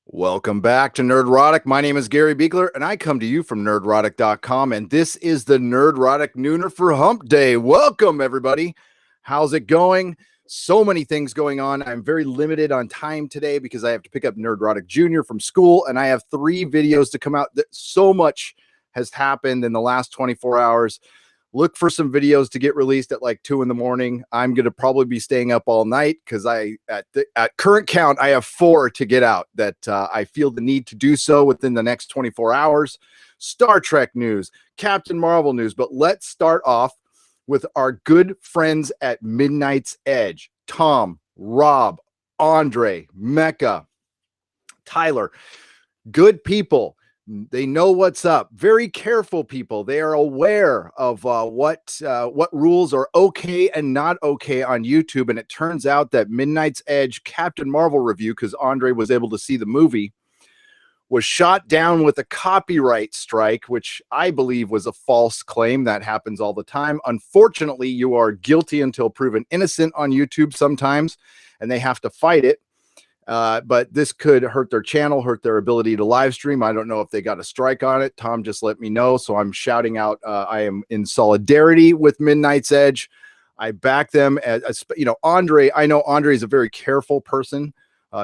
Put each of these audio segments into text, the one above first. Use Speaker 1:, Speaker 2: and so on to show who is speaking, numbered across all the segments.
Speaker 1: Welcome back to Nerdrotic. My name is Gary Beekler, and I come to you from nerdrotic.com, and this is the Nerdrotic Nooner for Hump Day. Welcome, everybody. How's it going? So many things going on. I'm very limited on time today because I have to pick up Nerdrotic Jr. from school, and I have 3 videos to come out. So much has happened in the last 24 hours. Look for some videos to get released at like 2 in the morning. I'm going to probably be staying up all night because at current count, I have 4 to get out that I feel the need to do so within the next 24 hours. Star Trek news, Captain Marvel news. But let's start off with our good friends at Midnight's Edge. Tom, Rob, Andre, Mecca, Tyler. Good people. They know what's up. Very careful people. They are aware of what rules are okay and not okay on YouTube. And it turns out that Midnight's Edge Captain Marvel review, because Andre was able to see the movie, was shot down with a copyright strike, which I believe was a false claim. That happens all the time. Unfortunately, you are guilty until proven innocent on YouTube sometimes, and they have to fight it. But this could hurt their channel, hurt their ability to live stream. I don't know if they got a strike on it. Tom just let me know. So I'm shouting out. I am in solidarity with Midnight's Edge. I back them as Andre. I know Andre is a very careful person.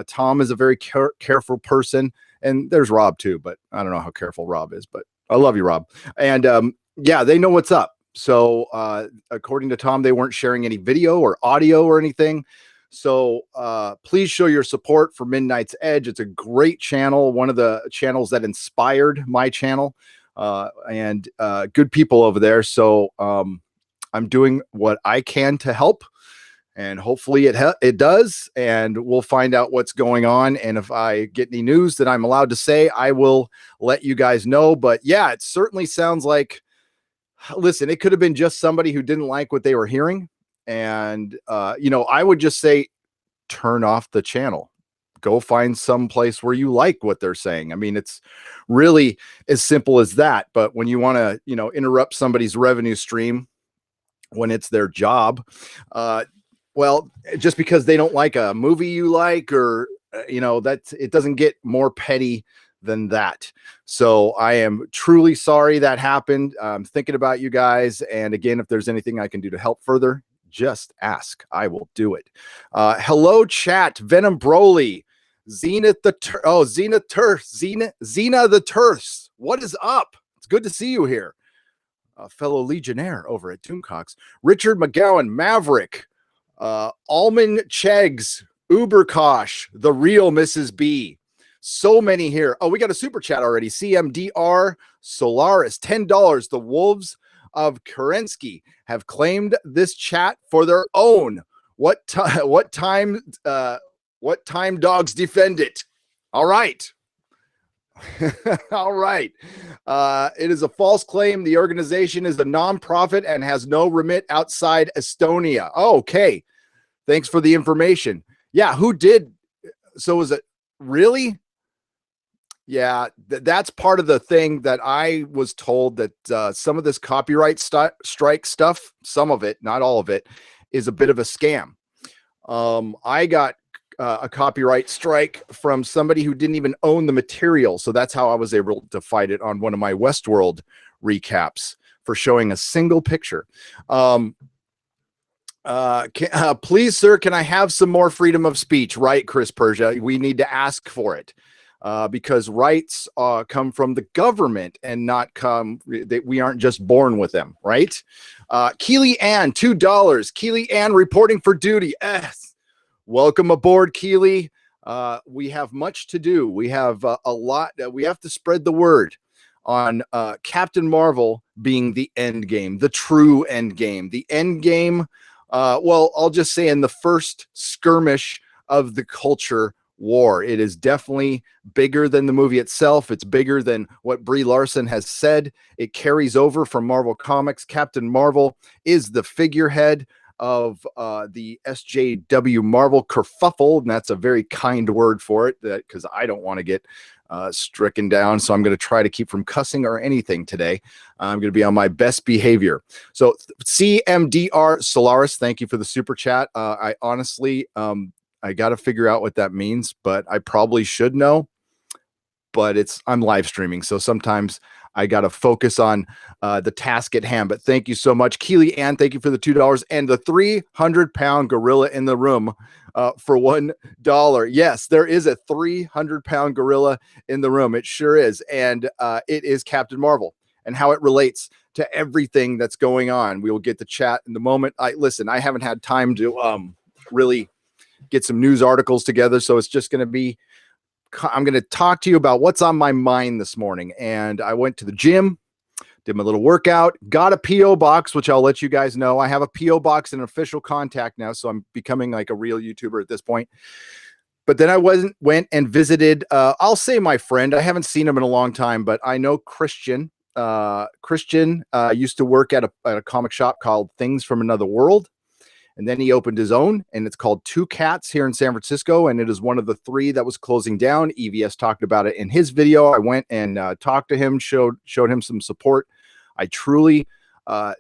Speaker 1: Tom is a very careful person. And there's Rob too, but I don't know how careful Rob is, but I love you, Rob. And yeah, they know what's up. So according to Tom, they weren't sharing any video or audio or anything. So please show your support for Midnight's Edge. It's a great channel, one of the channels that inspired my channel, and good people over there. So I'm doing what I can to help, and hopefully it does, and we'll find out what's going on. And if I get any news that I'm allowed to say, I will let you guys know. But yeah, it certainly sounds like, listen, it could have been just somebody who didn't like what they were hearing. And, I would just say, turn off the channel, go find some place where you like what they're saying. I mean, it's really as simple as that. But when you want to, interrupt somebody's revenue stream when it's their job, well, just because they don't like a movie you like, or, it doesn't get more petty than that. So I am truly sorry that happened. I'm thinking about you guys. And again, if there's anything I can do to help further, just ask. I will do it. Hello, chat. Venom Broly, Zenith the Xena the Terse. What is up? It's good to see you here. Fellow Legionnaire over at Doomcox. Richard McGowan, Maverick, Almond Chegs, Uberkosh, the real Mrs. B. So many here. Oh, we got a super chat already. CMDR Solaris, $10. The Wolves of Kerensky have claimed this chat for their own. What time dogs defend it? All right. All right. It is a false claim. The organization is a nonprofit and has no remit outside Estonia. Oh, okay. Thanks for the information. Yeah, who did? So was it really? Yeah, that's part of the thing that I was told, that some of this copyright strike stuff, some of it, not all of it, is a bit of a scam. I got a copyright strike from somebody who didn't even own the material. So that's how I was able to fight it on one of my Westworld recaps for showing a single picture. Please, sir, can I have some more freedom of speech? Right, Chris Persia, we need to ask for it. Because rights come from the government and not that we aren't just born with them, right? Keely Ann, $2. Keely Ann reporting for duty. Yes. Welcome aboard, Keely. We have much to do. We have a lot. We have to spread the word on Captain Marvel being the end game, the true end game. The end game, well, I'll just say in the first skirmish of the culture war. It is definitely bigger than the movie itself. It's bigger than what Brie Larson has said. It carries over from Marvel Comics. Captain Marvel is the figurehead of the SJW Marvel kerfuffle, and that's a very kind word for it, because I don't want to get stricken down, so I'm going to try to keep from cussing or anything today. I'm going to be on my best behavior. So CMDR Solaris, thank you for the super chat. I honestly, I got to figure out what that means, but I probably should know. but I'm live streaming, so sometimes I got to focus on the task at hand. But thank you so much, Keely Ann. Thank you for the $2 and the 300-pound gorilla in the room for $1. Yes, there is a 300-pound gorilla in the room. It sure is, and it is Captain Marvel and how it relates to everything that's going on. We will get to chat in the moment. I haven't had time to really get some news articles together, so it's just going to be. I'm going to talk to you about what's on my mind this morning. And I went to the gym, did my little workout, got a P.O. box, which I'll let you guys know. I have a P.O. box and official contact now, so I'm becoming like a real YouTuber at this point. But then I went and visited, I'll say my friend. I haven't seen him in a long time, but I know Christian. Christian used to work at a comic shop called Things from Another World. And then he opened his own, and it's called Two Cats here in San Francisco. And it is one of the 3 that was closing down. EVS talked about it in his video. I went and talked to him, showed him some support. I truly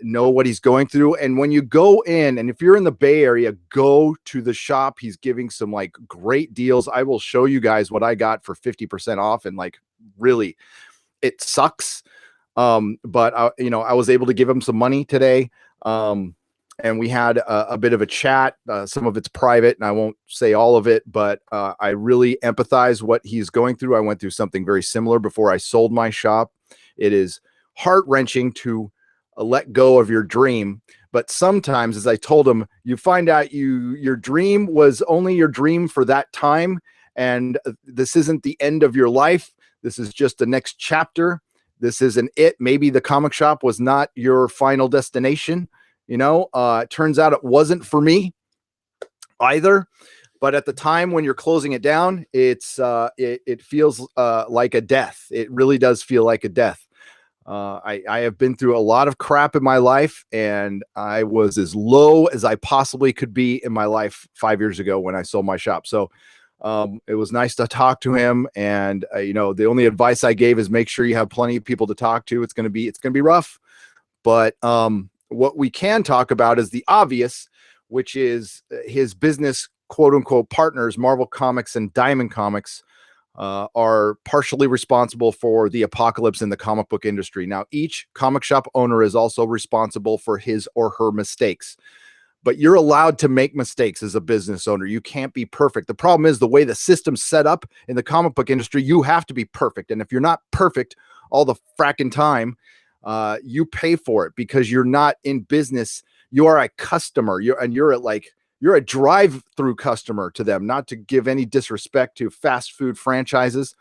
Speaker 1: know what he's going through. And when you go in, and if you're in the Bay Area, go to the shop. He's giving some like great deals. I will show you guys what I got for 50% off. And like, really, it sucks. But I was able to give him some money today. And we had a bit of a chat. Some of it's private, and I won't say all of it, but I really empathize what he's going through. I went through something very similar before I sold my shop. It is heart-wrenching to let go of your dream. But sometimes, as I told him, you find out your dream was only your dream for that time, and this isn't the end of your life. This is just the next chapter. This isn't it. Maybe the comic shop was not your final destination. It turns out it wasn't for me either. But at the time when you're closing it down, it feels like a death. It really does feel like a death. I have been through a lot of crap in my life, and I was as low as I possibly could be in my life 5 years ago when I sold my shop. So it was nice to talk to him. And the only advice I gave is make sure you have plenty of people to talk to. It's gonna be rough, but what we can talk about is the obvious, which is his business, quote unquote, partners, Marvel Comics and Diamond Comics, are partially responsible for the apocalypse in the comic book industry. Now, each comic shop owner is also responsible for his or her mistakes, but you're allowed to make mistakes as a business owner. You can't be perfect. The problem is the way the system's set up in the comic book industry, you have to be perfect. And if you're not perfect all the fracking time, you pay for it because you're not in business. You are a customer. You're a drive-through customer to them, not to give any disrespect to fast food franchises,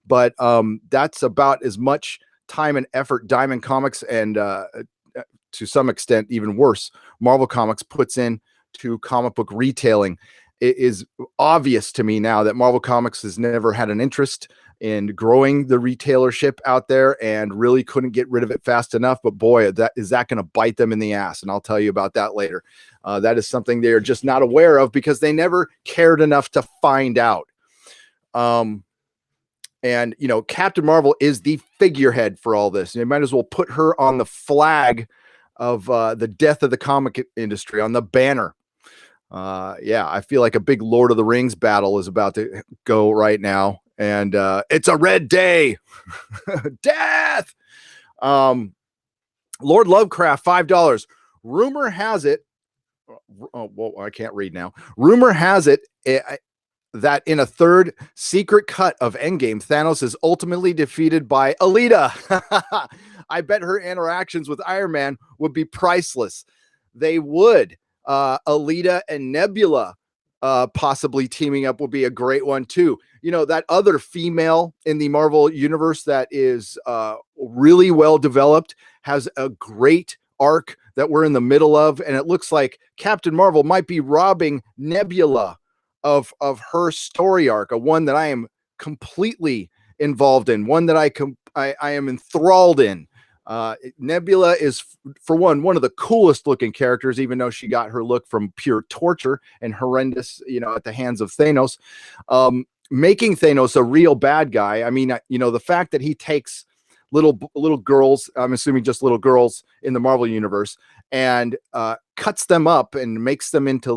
Speaker 1: but that's about as much time and effort Diamond Comics and to some extent even worse, Marvel Comics puts in to comic book retailing. It is obvious to me now that Marvel Comics has never had an interest in growing the retailership out there and really couldn't get rid of it fast enough. But boy, is that going to bite them in the ass. And I'll tell you about that later. That is something they're just not aware of because they never cared enough to find out. And, Captain Marvel is the figurehead for all this. You might as well put her on the flag of the death of the comic industry, on the banner. I feel like a big Lord of the Rings battle is about to go right now. And it's a red day. Death. Lord Lovecraft, $5. Rumor has it. I can't read now. Rumor has it that in a third secret cut of Endgame, Thanos is ultimately defeated by Alita. I bet her interactions with Iron Man would be priceless. They would. Alita and Nebula possibly teaming up would be a great one too. That other female in the Marvel universe that is really well developed, has a great arc that we're in the middle of, and it looks like Captain Marvel might be robbing Nebula of her story arc, a one that I am completely involved in, one that I am enthralled in. Nebula is, for one of the coolest looking characters, even though she got her look from pure torture and horrendous, at the hands of Thanos. Making Thanos a real bad guy. I mean, the fact that he takes little girls, I'm assuming just little girls in the Marvel universe, and cuts them up and makes them into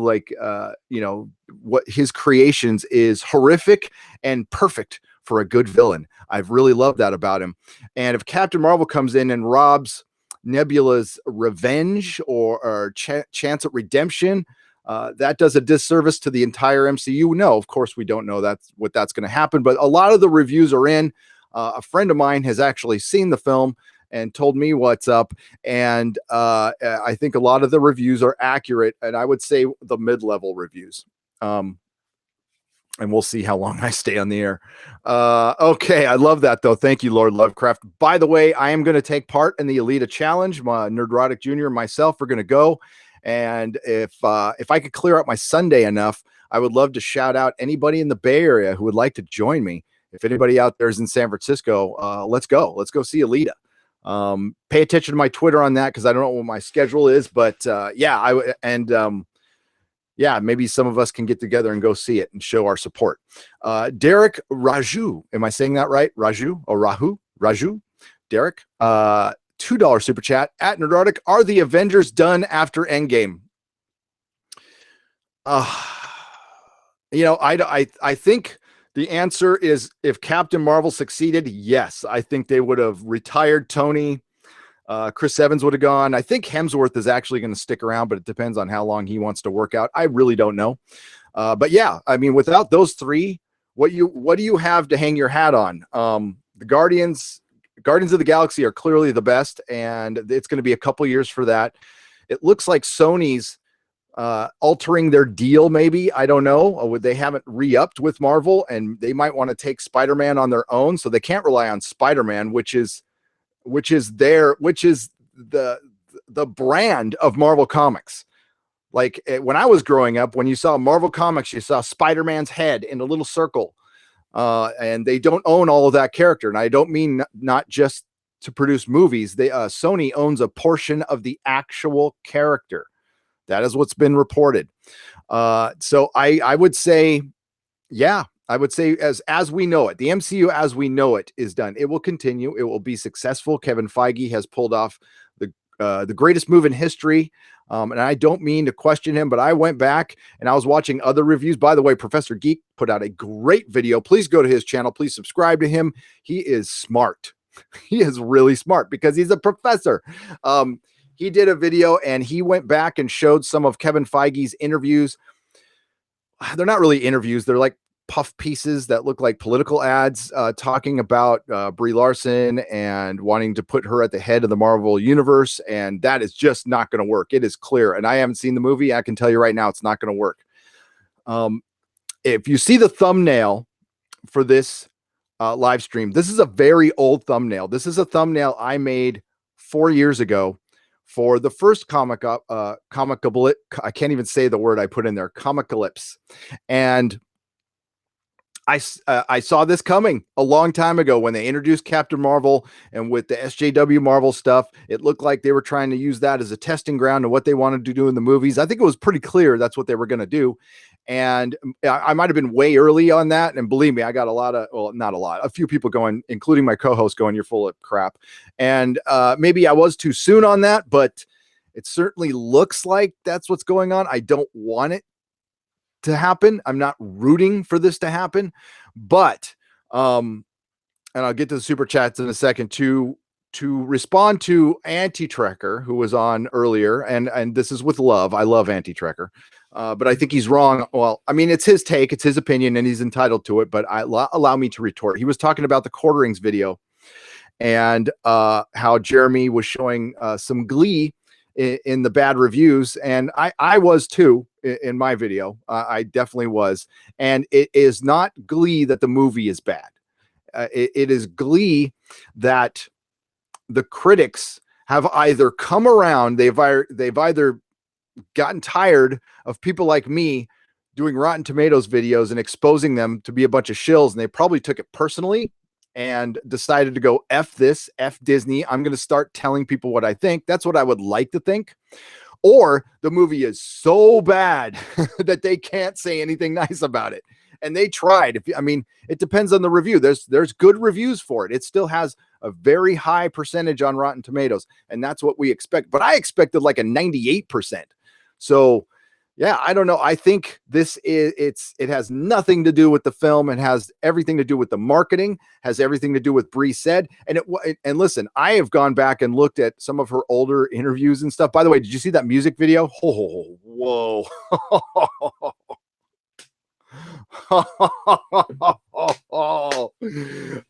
Speaker 1: what his creations is horrific and perfect for a good villain. I've really loved that about him. And if Captain Marvel comes in and robs Nebula's revenge or chance at redemption, that does a disservice to the entire MCU. No, of course we don't know that's going to happen, but a lot of the reviews are in. A friend of mine has actually seen the film and told me what's up, and I think a lot of the reviews are accurate, and I would say the mid-level reviews. And we'll see how long I stay on the air. Okay, I love that, though. Thank you, Lord Lovecraft. By the way, I am going to take part in the Elita Challenge. My Nerdrotic Jr. and myself are going to go. And if I could clear up my Sunday enough, I would love to shout out anybody in the Bay Area who would like to join me. If anybody out there is in San Francisco, let's go. Let's go see Elita. Pay attention to my Twitter on that because I don't know what my schedule is. But yeah, maybe some of us can get together and go see it and show our support. Derek Raju, am I saying that right? Raju or Raju? Derek, $2 super chat at Nerdrotic. Are the Avengers done after Endgame? I think the answer is if Captain Marvel succeeded, yes. I think they would have retired Tony. Chris Evans would have gone. I think Hemsworth is actually going to stick around, but it depends on how long he wants to work out. I really don't know. But yeah, I mean, without those three, what do you have to hang your hat on? The Guardians of the Galaxy are clearly the best, and it's going to be a couple years for that. It looks like Sony's altering their deal, maybe. I don't know. They haven't re-upped with Marvel, and they might want to take Spider-Man on their own, so they can't rely on Spider-Man, which is the brand of Marvel Comics. Like when I was growing up, when you saw Marvel Comics, you saw Spider-Man's head in a little circle. And they don't own all of that character. And I don't mean not just to produce movies. Sony owns a portion of the actual character. That is what's been reported. So I would say, yeah, I would say as we know it, the MCU as we know it is done. It will continue. It will be successful. Kevin Feige has pulled off the greatest move in history. And I don't mean to question him, but I went back and I was watching other reviews. By the way, Professor Geek put out a great video. Please go to his channel. Please subscribe to him. He is smart. He is really smart because he's a professor. He did a video and he went back and showed some of Kevin Feige's interviews. They're not really interviews. They're like puff pieces that look like political ads, talking about Brie Larson and wanting to put her at the head of the Marvel universe. And that is just not going to work. It is clear. And I haven't seen the movie. I can tell you right now, it's not going to work. If you see the thumbnail for this live stream, this is a very old thumbnail. This is a thumbnail I made 4 years ago for the first comicalypse. I can't even say the word I put in there, comicalypse. And I saw this coming a long time ago when they introduced Captain Marvel, and with the SJW Marvel stuff, it looked like they were trying to use that as a testing ground of what they wanted to do in the movies. I think it was pretty clear that's what they were going to do. And I might have been way early on that. And believe me, I got a few people going, including my co-host going, "You're full of crap." And maybe I was too soon on that, but it certainly looks like that's what's going on. I don't want it to happen. I'm not rooting for this to happen, but and I'll get to the super chats in a second to respond to Anti-Trekker, who was on earlier, and this is with love. I love Anti-Trekker, but I think he's wrong. Well, I mean, it's his take, it's his opinion, and he's entitled to it, but allow me to retort. He was talking about the quarterings video and how Jeremy was showing some glee in the bad reviews, and I was too in my video. I definitely was. And it is not glee that the movie is bad. It is glee that the critics have either come around, they've either gotten tired of people like me doing Rotten Tomatoes videos and exposing them to be a bunch of shills, and they probably took it personally and decided to go F this, F Disney. I'm going to start telling people what I think. That's what I would like to think. Or the movie is so bad that they can't say anything nice about it. And they tried. It depends on the review. There's good reviews for it. It still has a very high percentage on Rotten Tomatoes, and that's what we expect. But I expected like a 98%. So Yeah, I don't know. I think it has nothing to do with the film. It has everything to do with the marketing, has everything to do with Brie said. And listen, I have gone back and looked at some of her older interviews and stuff. By the way, did you see that music video? Oh, whoa.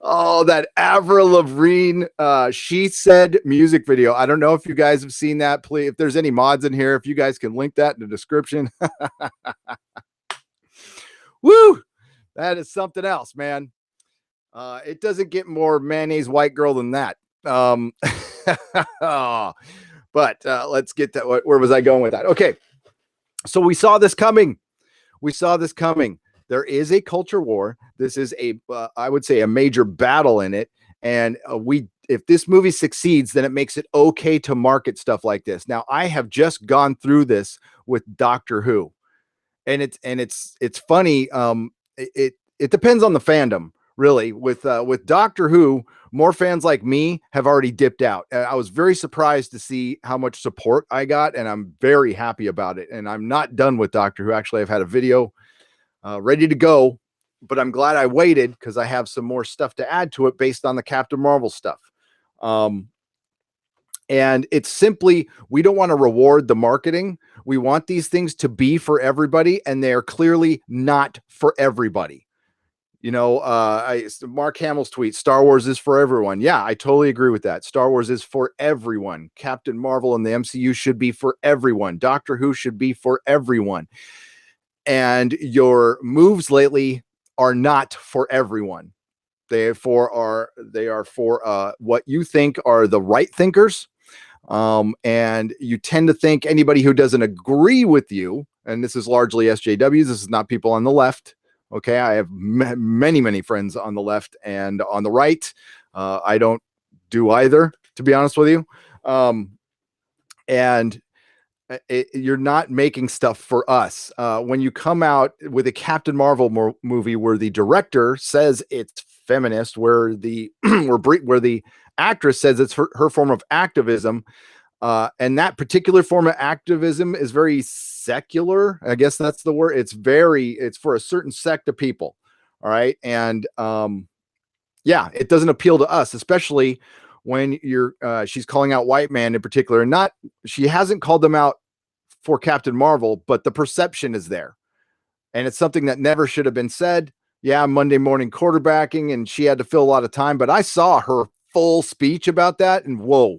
Speaker 1: Oh, that Avril Lavigne She Said music video. I don't know if you guys have seen that. Please, if there's any mods in here, if you guys can link that in the description. Woo! That is something else, man. It doesn't get more mayonnaise white girl than that. But let's get to where was I going with that? Okay. So we saw this coming. There is a culture war. This is I would say a major battle in it. And if this movie succeeds, then it makes it okay to market stuff like this. Now, I have just gone through this with Doctor Who, and it's funny. It depends on the fandom, really. With Doctor Who, more fans like me have already dipped out. I was very surprised to see how much support I got, and I'm very happy about it. And I'm not done with Doctor Who. Actually, I've had a video ready to go, but I'm glad I waited because I have some more stuff to add to it based on the Captain Marvel stuff. And it's simply, we don't want to reward the marketing. We want these things to be for everybody, and they're clearly not for everybody. You know, Mark Hamill's tweet, Star Wars is for everyone. Yeah, I totally agree with that. Star Wars is for everyone. Captain Marvel and the MCU should be for everyone. Doctor Who should be for everyone. And your moves lately are not for everyone. They are for what you think are the right thinkers. And you tend to think anybody who doesn't agree with you, and this is largely SJWs, this is not people on the left. Okay, I have many, many friends on the left and on the right. I don't do either, to be honest with you. And you're not making stuff for us. When you come out with a Captain Marvel movie where the director says it's feminist, where the where the actress says it's her form of activism, and that particular form of activism is very secular. I guess that's the word. It's for a certain sect of people. All right. And yeah, it doesn't appeal to us, especially when she's calling out white man in particular, and she hasn't called them out for Captain Marvel, but the perception is there. And it's something that never should have been said. Yeah, Monday morning quarterbacking, and she had to fill a lot of time, but I saw her full speech about that, and whoa,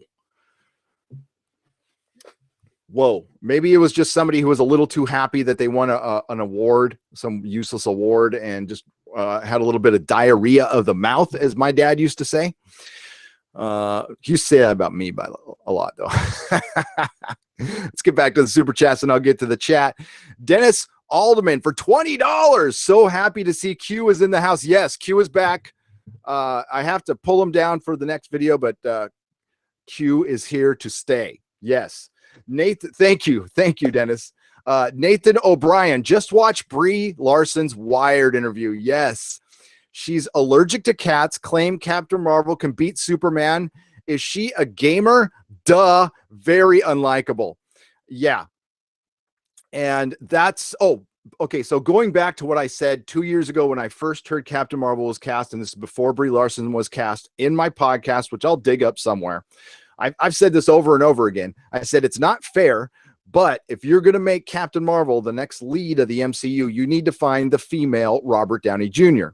Speaker 1: maybe it was just somebody who was a little too happy that they won an award, some useless award, and just had a little bit of diarrhea of the mouth, as my dad used to say. He used to say that about me by a lot, though. Let's get back to the super chats, and I'll get to the chat. Dennis Alderman for $20. So happy to see Q is in the house. Yes, Q is back. I have to pull him down for the next video, but Q is here to stay. Yes. Nathan, thank you, Dennis. Nathan O'Brien, just watch Brie Larson's Wired interview. Yes, she's allergic to cats. Claim Captain Marvel can beat Superman. Is she a gamer? Duh. Very unlikable. Yeah. And that's okay. So going back to what I said 2 years ago when I first heard Captain Marvel was cast, and this is before Brie Larson was cast, in my podcast, which I'll dig up somewhere. I've said this over and over again. I said it's not fair, but if you're going to make Captain Marvel the next lead of the MCU, you need to find the female Robert Downey Jr.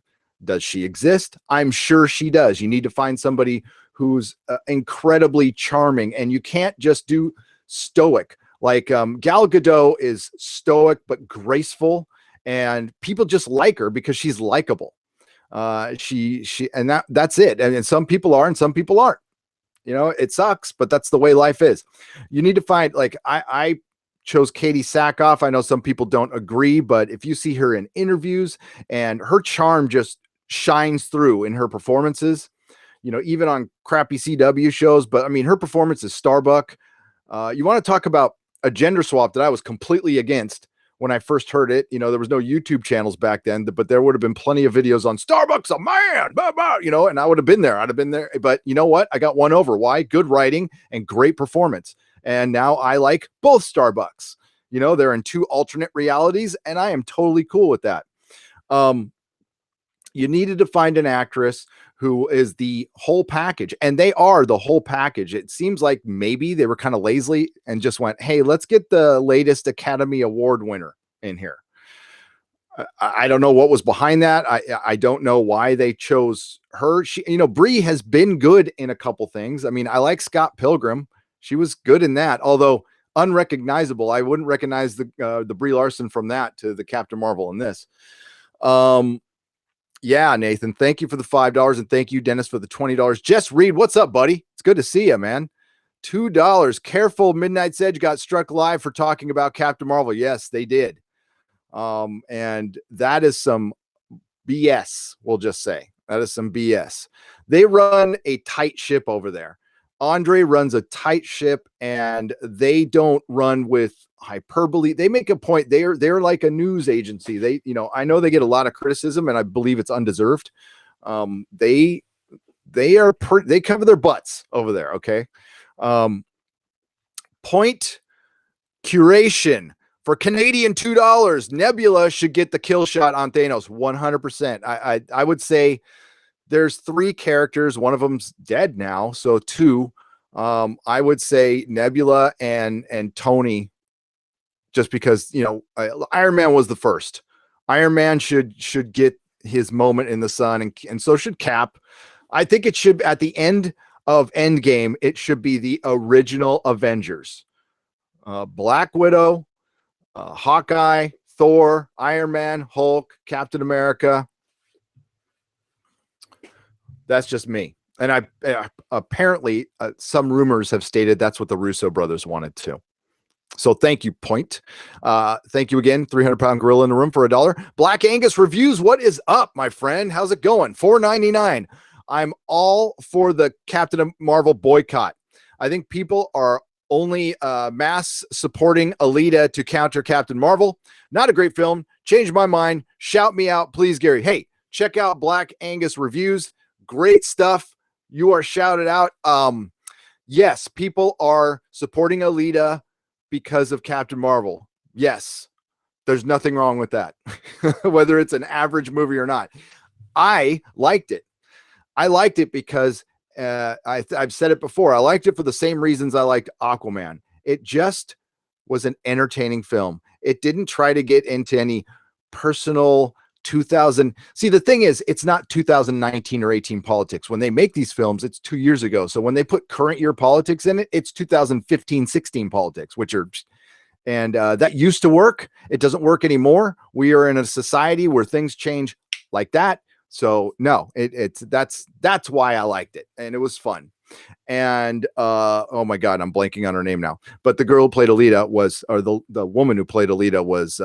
Speaker 1: Does she exist? I'm sure she does. You need to find somebody who's incredibly charming, and you can't just do stoic. Like Gal Gadot is stoic but graceful, and people just like her because she's likable. She and that's it. And some people are, and some people aren't. You know, it sucks, but that's the way life is. You need to find, like, I chose Katie Sackhoff. I know some people don't agree, but if you see her in interviews, and her charm just shines through in her performances, you know, even on crappy CW shows. But I mean, her performance is Starbuck. You want to talk about a gender swap that I was completely against when I first heard it. You know, there was no YouTube channels back then, but there would have been plenty of videos on Starbuck's a man, blah, blah, you know, and I would have been there. I'd have been there. But you know what? I got won over. Why? Good writing and great performance. And now I like both Starbucks. You know, they're in 2 alternate realities, and I am totally cool with that. You needed to find an actress who is the whole package, and they are the whole package. It seems like maybe they were kind of lazy and just went, hey, let's get the latest Academy Award winner in here. I don't know what was behind that. I don't know why they chose her. She, you know, Brie has been good in a couple things. I mean, I like Scott Pilgrim. She was good in that, although unrecognizable. I wouldn't recognize the Brie Larson from that to the Captain Marvel in this. Yeah, Nathan, thank you for the $5, and thank you, Dennis, for the $20. Jess Reed, what's up, buddy? It's good to see you, man. $2. Careful, Midnight's Edge got struck live for talking about Captain Marvel. Yes, they did. And that is some BS. We'll just say that is some BS. They run a tight ship over there. Andre runs a tight ship, and they don't run with hyperbole. They make a point. They're like a news agency. They, you know, I know they get a lot of criticism, and I believe it's undeserved. They cover their butts over there. Okay. Point curation. For Canadian $2, Nebula should get the kill shot on Thanos 100%. I would say there's 3 characters. One of them's dead now, so 2. I would say Nebula and Tony, just because, you know, Iron Man was the first. Iron Man should get his moment in the sun, and so should Cap. I think it should, at the end of Endgame, it should be the original Avengers. Black Widow, Hawkeye, Thor, Iron Man, Hulk, Captain America. That's just me. And apparently some rumors have stated that's what the Russo brothers wanted to. So thank you, Point. Thank you again, 300-pound gorilla in the room for $1. Black Angus Reviews, what is up, my friend? How's it going? $4.99. I'm all for the Captain Marvel boycott. I think people are only mass supporting Alita to counter Captain Marvel. Not a great film. Changed my mind. Shout me out, please, Gary. Hey, check out Black Angus Reviews. Great stuff. You are shouted out. Yes, people are supporting Alita because of Captain Marvel. Yes, there's nothing wrong with that, whether it's an average movie or not. I liked it. I liked it because I've said it before. I liked it for the same reasons I liked Aquaman. It just was an entertaining film. It didn't try to get into any personal 2000. See, the thing is, it's not 2019 or 18 politics. When they make these films, it's 2 years ago. So when they put current year politics in it, it's 2015, 16 politics, which are, and that used to work. It doesn't work anymore. We are in a society where things change like that. So no, that's why I liked it, and it was fun. And oh my God, I'm blanking on her name now. But the girl who played Alita was, or the woman who played Alita was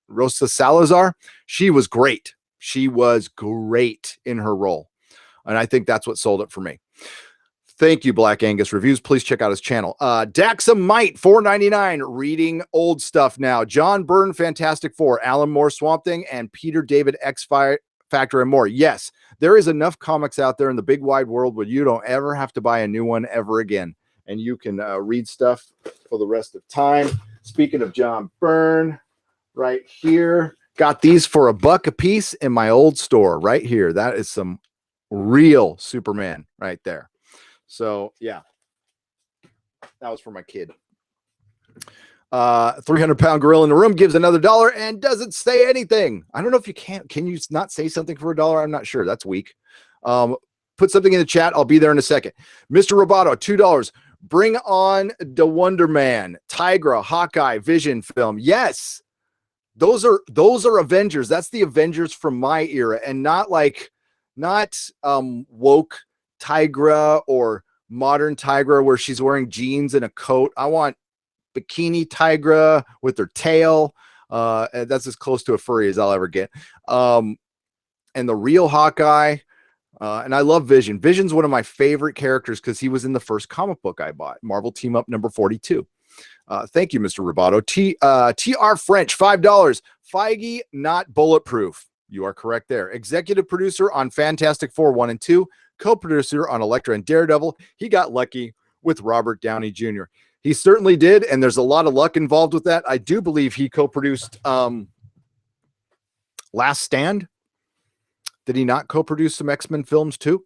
Speaker 1: Rosa Salazar. She was great. She was great in her role, and I think that's what sold it for me. Thank you, Black Angus Reviews. Please check out his channel. Daxamite, $4.99. Reading old stuff now. John Byrne, Fantastic Four. Alan Moore, Swamp Thing. And Peter David, X Factor, and more. Yes, there is enough comics out there in the big wide world where you don't ever have to buy a new one ever again. And you can read stuff for the rest of time. Speaking of John Byrne, right here. Got these for $1 a piece in my old store right here. That is some real Superman right there. So yeah, that was for my kid. 300-pound gorilla in the room gives another $1 and doesn't say anything. I don't know if you can you not say something for $1? I'm not sure. That's weak. Put something in the chat. I'll be there in a second. Mr. Roboto, $2. Bring on the Wonder Man, Tigra, Hawkeye, Vision film. Yes, those are Avengers. That's the Avengers from my era, and not woke Tigra or modern Tigra where she's wearing jeans and a coat. I want bikini Tigra with her tail. That's as close to a furry as I'll ever get. And the real Hawkeye. And I love Vision. Vision's one of my favorite characters because he was in the first comic book I bought, Marvel Team Up number 42. Thank you, Mr. Roboto. TR French, $5. Feige, not bulletproof. You are correct there. Executive producer on Fantastic Four 1 and 2. Co-producer on Elektra and Daredevil. He got lucky with Robert Downey Jr. He certainly did, and there's a lot of luck involved with that. I do believe he co-produced Last Stand. Did he not co-produce some X-Men films too?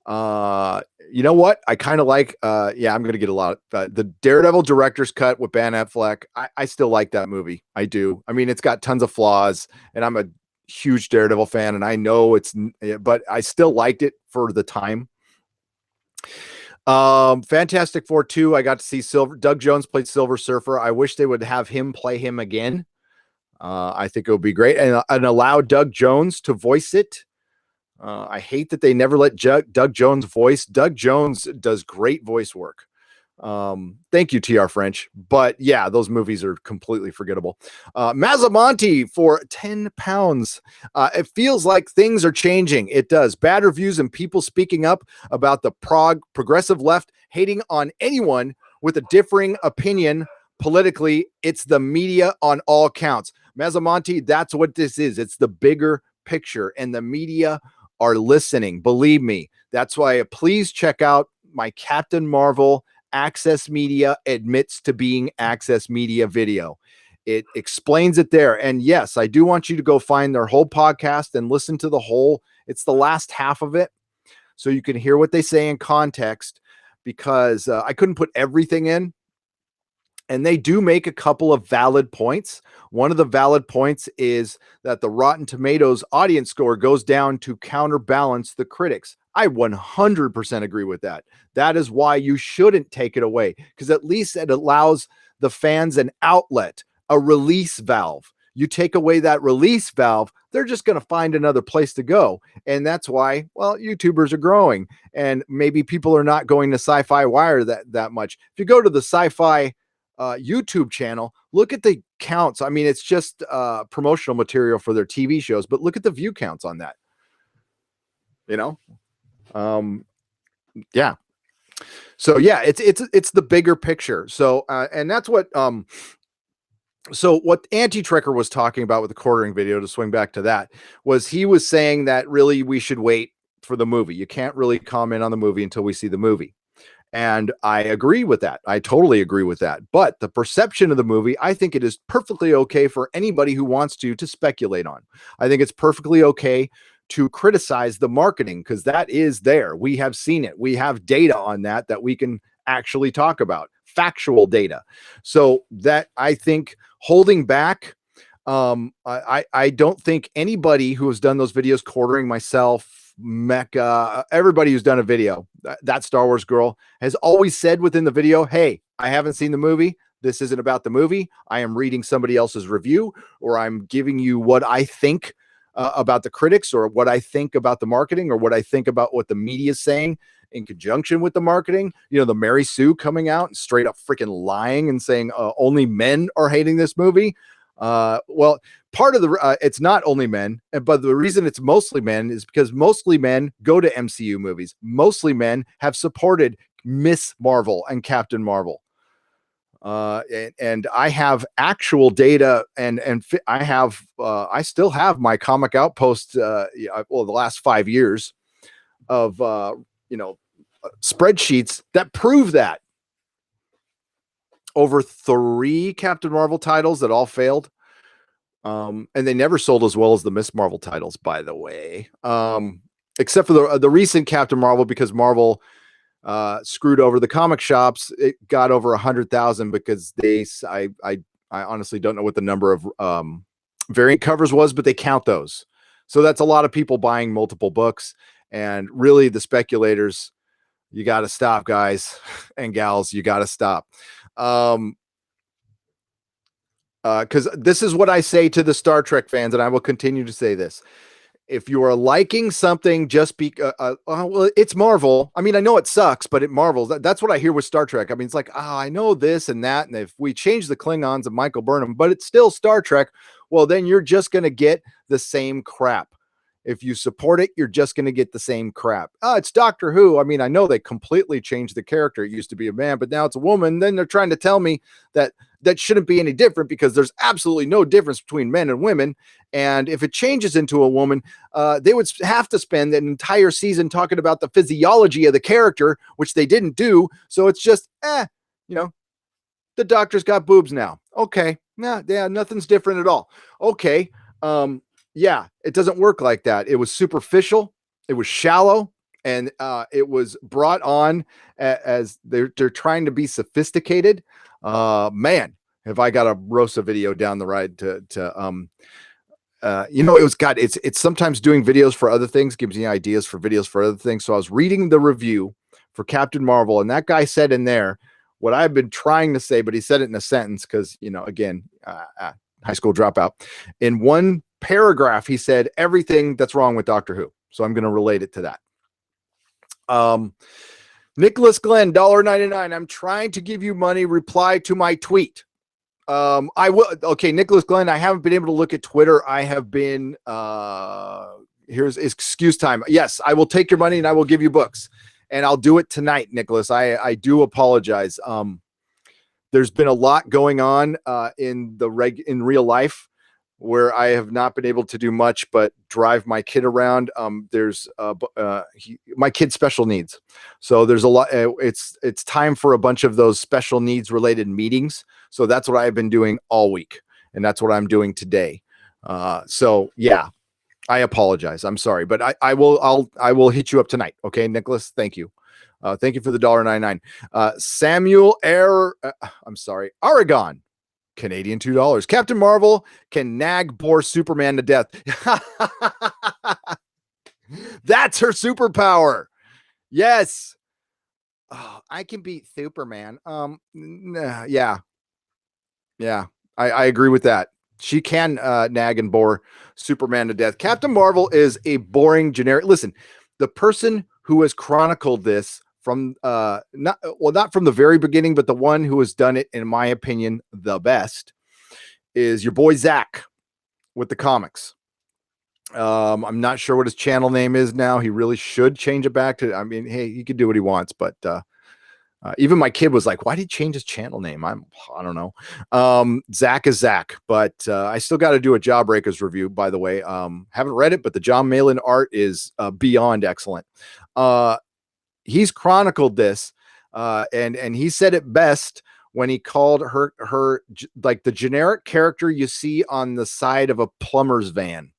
Speaker 1: You know what? I kind of like, yeah, I'm going to get a lot of the Daredevil director's cut with Ben Affleck. I still like that movie. I do. I mean, it's got tons of flaws, and I'm a huge Daredevil fan, and I know but I still liked it for the time. Fantastic Four 2, I got to see Doug Jones played Silver Surfer. I wish they would have him play him again. I think it would be great, and allow Doug Jones to voice it. I hate that they never let Doug Jones voice. Doug Jones does great voice work. Thank you, TR French. But yeah, those movies are completely forgettable. Mazzamonte for 10 pounds. It feels like things are changing. It does. Bad reviews and people speaking up about the progressive left hating on anyone with a differing opinion politically. It's the media on all counts. Mazzamonte, that's what this is. It's the bigger picture, and the media are listening. Believe me. That's why please check out my Captain Marvel Access Media admits to being Access Media video. It explains it there. And yes, I do want you to go find their whole podcast and listen to the whole. It's the last half of it, so you can hear what they say in context, because I couldn't put everything in. And they do make a couple of valid points. One of the valid points is that the Rotten Tomatoes audience score goes down to counterbalance the critics. I 100% agree with that. That is why you shouldn't take it away, because at least it allows the fans an outlet, a release valve. You take away that release valve, they're just going to find another place to go. And that's why, well, YouTubers are growing, and maybe people are not going to Sci-Fi Wire that much. If you go to the Sci-Fi YouTube channel, look at the counts. I mean, it's just promotional material for their TV shows, but look at the view counts on that. You know, yeah. So yeah, it's the bigger picture. So and that's what so what Anti-Trekker was talking about with the quartering video, to swing back to that, was he was saying that really we should wait for the movie. You can't really comment on the movie until we see the movie. And I agree with that. I totally agree with that. But the perception of the movie, I think it is perfectly okay for anybody who wants to speculate on. I think it's perfectly okay to criticize the marketing, because that is there. We have seen it. We have data on that we can actually talk about, factual data. So that, I think, holding back, I don't think anybody who has done those videos, quartering, myself, Mecca, everybody who's done a video, that Star Wars girl, has always said within the video, hey, I haven't seen the movie. This isn't about the movie. I am reading somebody else's review, or I'm giving you what I think about the critics, or what I think about the marketing, or what I think about what the media is saying in conjunction with the marketing. You know, the Mary Sue coming out and straight up freaking lying and saying only men are hating this movie. Well, part of the it's not only men, but the reason it's mostly men is because mostly men go to MCU movies. Mostly men have supported Miss Marvel and Captain Marvel. And I have actual data, and I still have my Comic Outpost, well, the last 5 years of spreadsheets that prove that. Over 3 Captain Marvel titles that all failed. And they never sold as well as the Miss Marvel titles, by the way. Except for the recent Captain Marvel, because Marvel screwed over the comic shops. It got over 100,000 because I honestly don't know what the number of variant covers was, but they count those. So that's a lot of people buying multiple books. And really, the speculators, you got to stop, guys and gals. You got to stop. Because this is what I say to the Star Trek fans, and I will continue to say this. If you are liking something just well, it's Marvel. I mean, I know it sucks, but it Marvels. That's what I hear with Star Trek. I mean, it's like, I know this and that, and if we change the Klingons of Michael Burnham, but it's still Star Trek, well, then you're just going to get the same crap. If you support it, you're just going to get the same crap. It's Doctor Who. I mean, I know they completely changed the character. It used to be a man, but now it's a woman. Then they're trying to tell me that shouldn't be any different, because there's absolutely no difference between men and women. And if it changes into a woman, they would have to spend an entire season talking about the physiology of the character, which they didn't do. So it's just, You know, the doctor's got boobs now. Okay. Nah, yeah, nothing's different at all. Okay. Yeah, it doesn't work like that. It was superficial, it was shallow, and it was brought on as they're trying to be sophisticated. Man, have I got a Rosa video down the ride it was got it's sometimes doing videos for other things, gives me ideas for videos for other things. So I was reading the review for Captain Marvel, and that guy said in there what I've been trying to say, but he said it in a sentence because, again, high school dropout. In one paragraph, he said everything that's wrong with Doctor Who. So I'm going to relate it to that. Nicholas Glenn, $1.99. I'm trying to give you money. Reply to my tweet. I will. Okay, Nicholas Glenn, I haven't been able to look at Twitter. I have been, here's excuse time. Yes, I will take your money and I will give you books, and I'll do it tonight, Nicholas. I do apologize. There's been a lot going on in real life where I have not been able to do much but drive my kid around. There's my kid's special needs, so there's a lot. It's time for a bunch of those special needs related meetings. So that's what I've been doing all week, and that's what I'm doing today. So yeah, I apologize. I'm sorry, but I will hit you up tonight. Okay, Nicholas. Thank you. Thank you for the $1.99. Samuel Air. I'm sorry, Aragon. Canadian $2. Captain Marvel can nag bore Superman to death. That's her superpower. Yes. Oh, I can beat Superman. Yeah. I agree with that. She can nag and bore Superman to death. Captain Marvel is a boring generic. Listen, the person who has chronicled this from not from the very beginning, but the one who has done it, in my opinion, the best, is your boy Zach with the comics. I'm not sure what his channel name is now. He really should change it back to, I mean, hey, he could do what he wants, but even my kid was like, why did he change his channel name? I don't know. Zach is Zach, but I still got to do a Jawbreakers review, by the way. Haven't read it, but the John Malin art is beyond excellent. He's chronicled this, and he said it best when he called her like the generic character you see on the side of a plumber's van.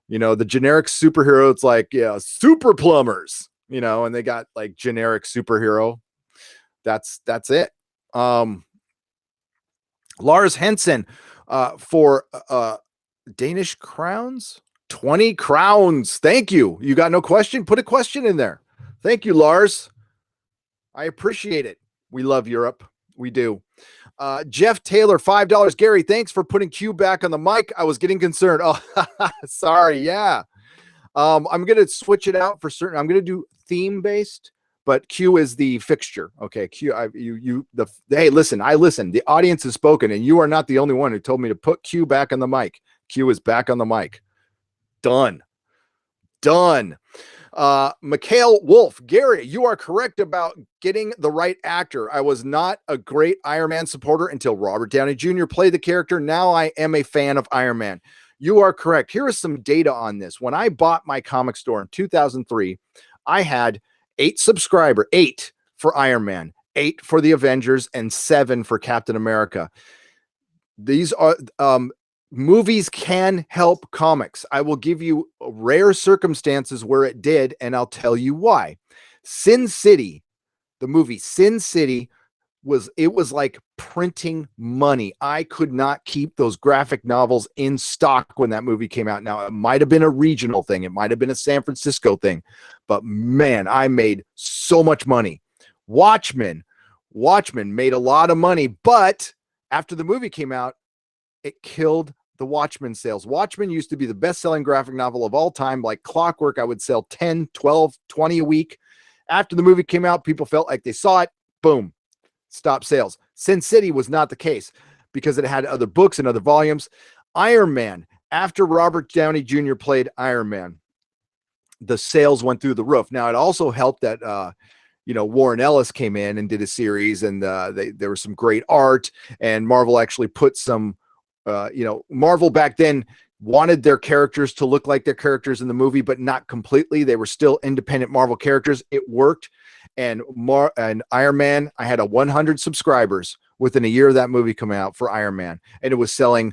Speaker 1: The generic superhero. It's like, yeah, super plumbers, and they got like generic superhero. That's it. Lars Henson for Danish crowns, 20 crowns. Thank you. You got no question? Put a question in there. Thank you, Lars. I appreciate it. We love Europe. We do. Jeff Taylor, $5. Gary, thanks for putting Q back on the mic. I was getting concerned. Oh, sorry. Yeah. I'm going to switch it out for certain. I'm going to do theme based, but Q is the fixture. Okay. Q, hey, listen, I listened. The audience has spoken, and you are not the only one who told me to put Q back on the mic. Q is back on the mic. Done. Mikhail Wolf, Gary, you are correct about getting the right actor. I was not a great Iron Man supporter until Robert Downey Jr. played the character. Now I am a fan of Iron Man. You are correct. Here is some data on this. When I bought my comic store in 2003, I had 8 for Iron Man, 8 for the Avengers, and 7 for Captain America. These are movies can help comics. I will give you rare circumstances where it did, and I'll tell you why. Sin City, the movie Sin City, was like printing money. I could not keep those graphic novels in stock when that movie came out. Now, it might have been a regional thing. It might have been a San Francisco thing, but man, I made so much money. Watchmen made a lot of money, but after the movie came out, it killed the Watchmen sales. Watchmen used to be the best-selling graphic novel of all time. Like clockwork, I would sell 10, 12, 20 a week. After the movie came out, people felt like they saw it. Boom. Stop sales. Sin City was not the case because it had other books and other volumes. Iron Man, after Robert Downey Jr. played Iron Man, the sales went through the roof. Now, it also helped that Warren Ellis came in and did a series, and there was some great art, and Marvel actually put some Marvel back then wanted their characters to look like their characters in the movie, but not completely. They were still independent Marvel characters. It worked. and Iron Man, I had 100 subscribers within a year of that movie coming out for Iron Man, and it was selling.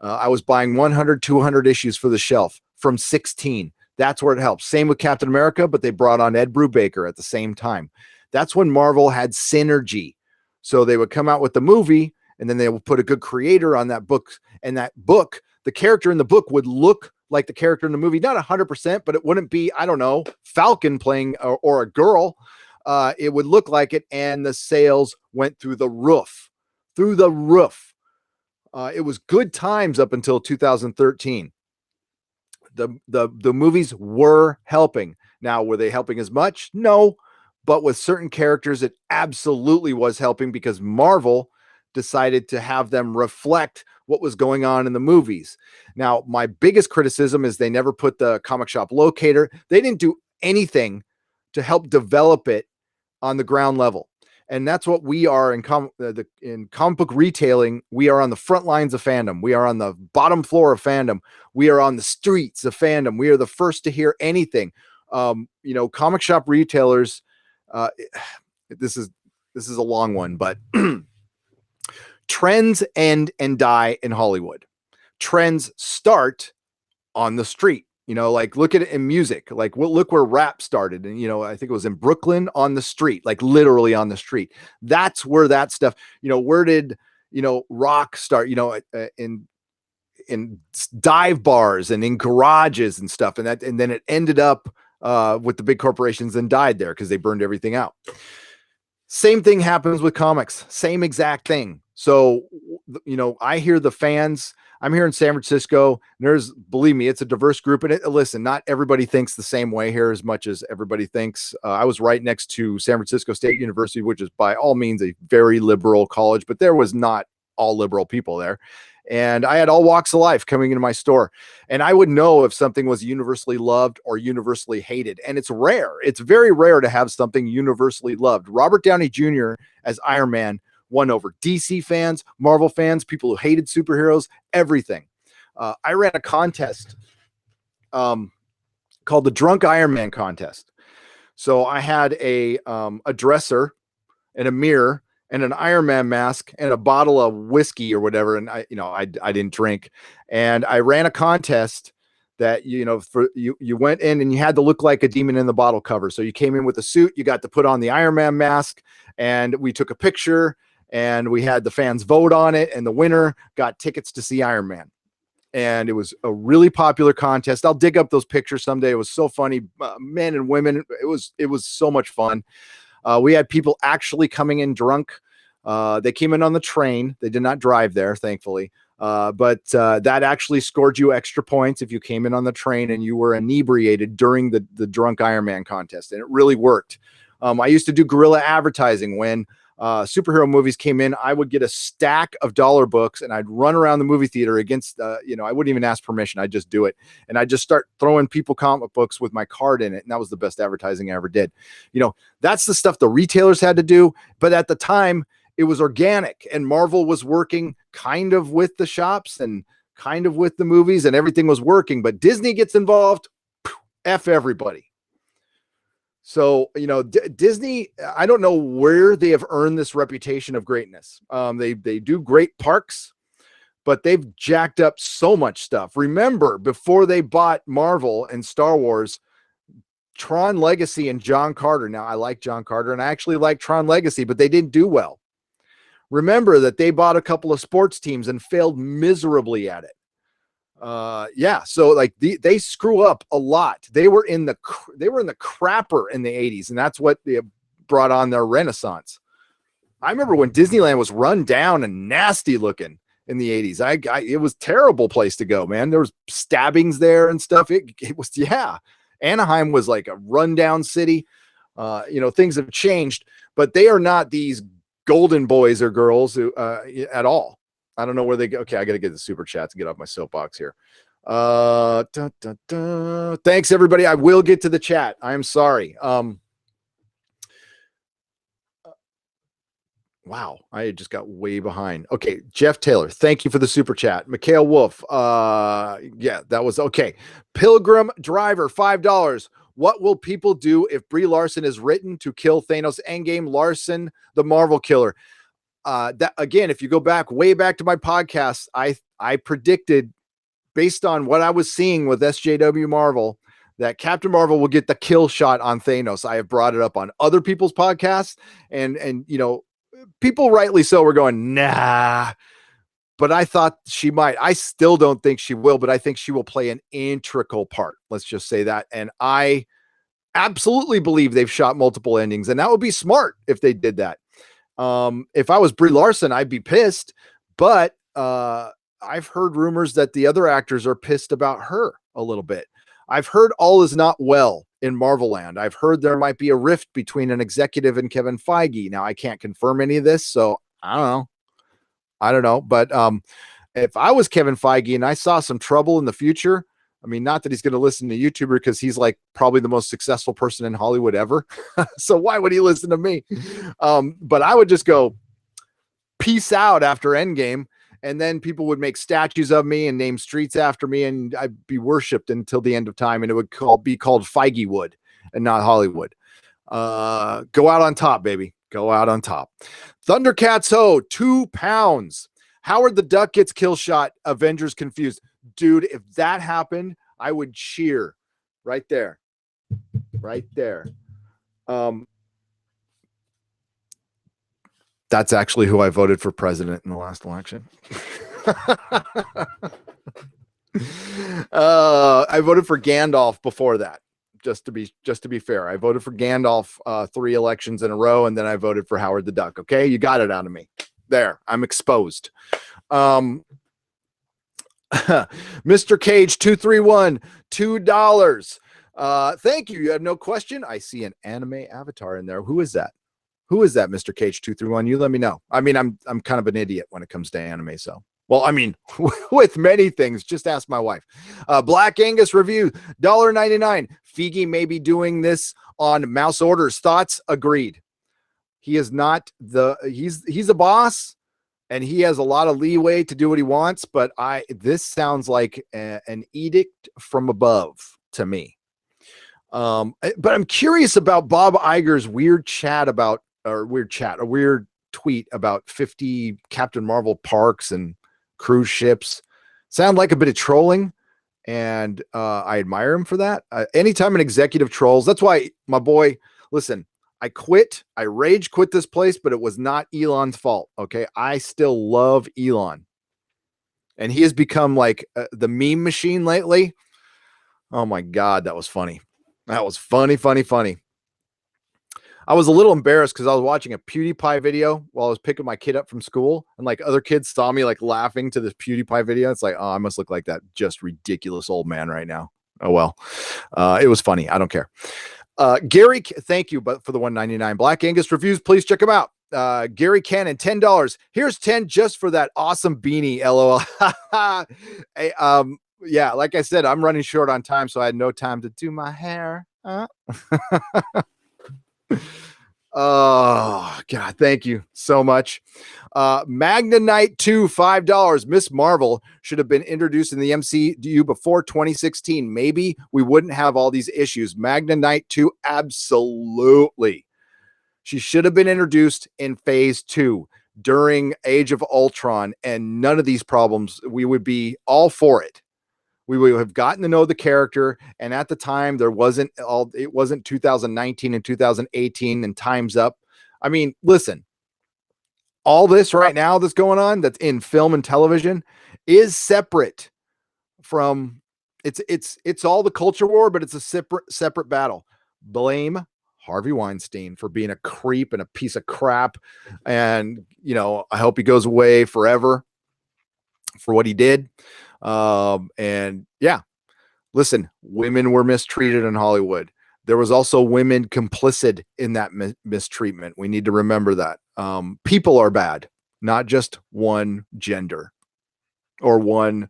Speaker 1: I was buying 100, 200 issues for the shelf from 16. That's where it helps. Same with Captain America, but they brought on Ed Brubaker at the same time. That's when Marvel had synergy. So they would come out with the movie, and then they would put a good creator on that book. And that book, the character in the book would look like the character in the movie, not 100%, but it wouldn't be, I don't know, Falcon playing or a girl. It would look like it, and the sales went through the roof. Through the roof. It was good times up until 2013. The movies were helping. Now, were they helping as much? No, but with certain characters, it absolutely was helping because Marvel decided to have them reflect what was going on in the movies. Now, my biggest criticism is they never put the comic shop locator. They didn't do anything to help develop it on the ground level. And that's what we are in comic book retailing. We are on the front lines of fandom. We are on the bottom floor of fandom. We are on the streets of fandom. We are the first to hear anything. Comic shop retailers. This is a long one, but trends end and die in Hollywood. Trends start on the street. Like look at it in music, like look where rap started. And, I think it was in Brooklyn on the street, like literally on the street. That's where that stuff, where did, rock start, in dive bars and in garages and stuff. And then it ended up with the big corporations and died there because they burned everything out. Same thing happens with comics, same exact thing. So, I hear the fans. I'm here in San Francisco. Believe me, it's a diverse group. And listen, not everybody thinks the same way here as much as everybody thinks. I was right next to San Francisco State University, which is by all means a very liberal college, but there was not all liberal people there. And I had all walks of life coming into my store. And I would know if something was universally loved or universally hated. And it's rare. It's very rare to have something universally loved. Robert Downey Jr. as Iron Man won over DC fans, Marvel fans, people who hated superheroes, everything. I ran a contest called the Drunk Iron Man Contest. So I had a dresser and a mirror and an Iron Man mask and a bottle of whiskey or whatever. And I didn't drink. And I ran a contest that, you went in and you had to look like a demon in the bottle cover. So you came in with a suit, you got to put on the Iron Man mask, and we took a picture and we had the fans vote on it. And the winner got tickets to see Iron Man. And it was a really popular contest. I'll dig up those pictures someday. It was so funny. Men and women. It was so much fun. We had people actually coming in drunk. They came in on the train. They did not drive there, thankfully. But that actually scored you extra points if you came in on the train and you were inebriated during the Drunk Iron Man contest. And it really worked. I used to do guerrilla advertising when superhero movies came in. I would get a stack of dollar books and I'd run around the movie theater against, I wouldn't even ask permission. I'd just do it. And I'd just start throwing people comic books with my card in it. And that was the best advertising I ever did. That's the stuff the retailers had to do. But at the time, it was organic, and Marvel was working kind of with the shops and kind of with the movies, and everything was working. But Disney gets involved, F everybody. So, Disney, I don't know where they have earned this reputation of greatness. They do great parks, but they've jacked up so much stuff. Remember, before they bought Marvel and Star Wars, Tron Legacy and John Carter. Now, I like John Carter, and I actually like Tron Legacy, but they didn't do well. Remember that they bought a couple of sports teams and failed miserably at it. So like they screw up a lot. They were in the crapper in the 80s, and that's what they brought on their renaissance. I remember when Disneyland was run down and nasty looking in the 80s. It was a terrible place to go, man. There was stabbings there and stuff. It was, yeah. Anaheim was like a rundown city. Things have changed, but they are not these golden boys or girls who, at all. I don't know where they go. Okay, I got to get the super chat to get off my soapbox here. Thanks, everybody. I will get to the chat. I'm sorry. Wow, I just got way behind. Okay, Jeff Taylor, thank you for the super chat. Mikhail Wolf, yeah, that was okay. Pilgrim Driver, $5. What will people do if Brie Larson is written to kill Thanos? Endgame, Larson, the Marvel killer. That again, if you go back way back to my podcast, I predicted based on what I was seeing with SJW Marvel that Captain Marvel will get the kill shot on Thanos. I have brought it up on other people's podcasts, and you know, people rightly so were going, nah. But I thought she might. I still don't think she will, but I think she will play an integral part. Let's just say that. And I absolutely believe they've shot multiple endings, and that would be smart if they did that. If I was Brie Larson, I'd be pissed, but I've heard rumors that the other actors are pissed about her a little bit. I've heard all is not well in Marvel land. I've heard there might be a rift between an executive and Kevin Feige. Now I can't confirm any of this, so I don't know. But if I was Kevin Feige and I saw some trouble in the future, I mean, not that he's going to listen to YouTuber because he's like probably the most successful person in Hollywood ever. So why would he listen to me? But I would just go peace out after Endgame. And then people would make statues of me and name streets after me. And I'd be worshiped until the end of time. And it would be called Feige Wood and not Hollywood. Go out on top, baby. Go out on top. Thundercats Ho, £2. Howard the Duck gets kill shot. Avengers confused. Dude, if that happened, I would cheer right there. Right there. That's actually who I voted for president in the last election. I voted for Gandalf before that. Just to be fair, I voted for Gandalf 3 elections in a row, and then I voted for Howard the Duck. Okay, you got it out of me. There, I'm exposed. Mr. Cage 231, $2. Thank you. You have no question. I see an anime avatar in there. Who is that? Who is that, Mr. Cage 231? You let me know. I mean, I'm kind of an idiot when it comes to anime, so. Well, I mean, with many things, just ask my wife. Black Angus review, $1.99. Feige may be doing this on mouse orders. Thoughts? Agreed. He is not he's a boss, and he has a lot of leeway to do what he wants, but this sounds like an edict from above to me. But I'm curious about Bob Iger's weird tweet about 50 Captain Marvel parks and cruise ships. Sound like a bit of trolling, and I admire him for that. Anytime an executive trolls, that's why, my boy, listen, I rage quit this place, but it was not Elon's fault. Okay. I still love Elon, and he has become like the meme machine lately. Oh my God. That was funny. That was funny. I was a little embarrassed because I was watching a PewDiePie video while I was picking my kid up from school, and like other kids saw me like laughing to this PewDiePie video. It's like, oh, I must look like that just ridiculous old man right now. Oh, well, it was funny. I don't care. Gary, thank you, but for the $1.99 Black Angus reviews, please check them out. Gary Cannon, $10. Here's 10 just for that awesome beanie. LOL. Hey, yeah, like I said, I'm running short on time, so I had no time to do my hair. Oh God, thank you so much. Magna Knight 2, $5. Miss Marvel should have been introduced in the MCU before 2016. Maybe we wouldn't have all these issues. Magna Knight 2, absolutely. She should have been introduced in phase 2 during Age of Ultron, and none of these problems, we would be all for it. We would have gotten to know the character, and at the time it wasn't 2019 and 2018 and time's up. I mean, listen, all this right now that's going on that's in film and television is separate from it's all the culture war, but it's a separate battle. Blame Harvey Weinstein for being a creep and a piece of crap, and I hope he goes away forever for what he did. And yeah, listen, women were mistreated in Hollywood. There was also women complicit in that mistreatment. We need to remember that. People are bad, not just one gender or one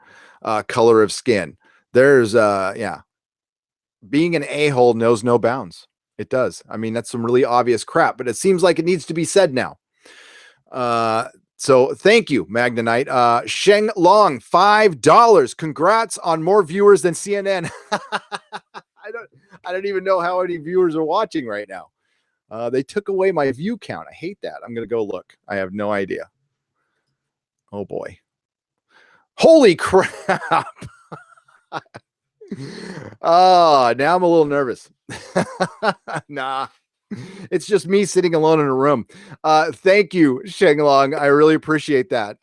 Speaker 1: color of skin. There's being an a-hole knows no bounds. It does. I mean, that's some really obvious crap, but it seems like it needs to be said now. So thank you, Magna Knight. Sheng Long, $5. Congrats on more viewers than CNN. I don't even know how many viewers are watching right now. They took away my view count. I hate that. I'm going to go look. I have no idea. Oh boy. Holy crap. Oh, now I'm a little nervous. Nah, it's just me sitting alone in a room. Thank you, Shenglong. I really appreciate that.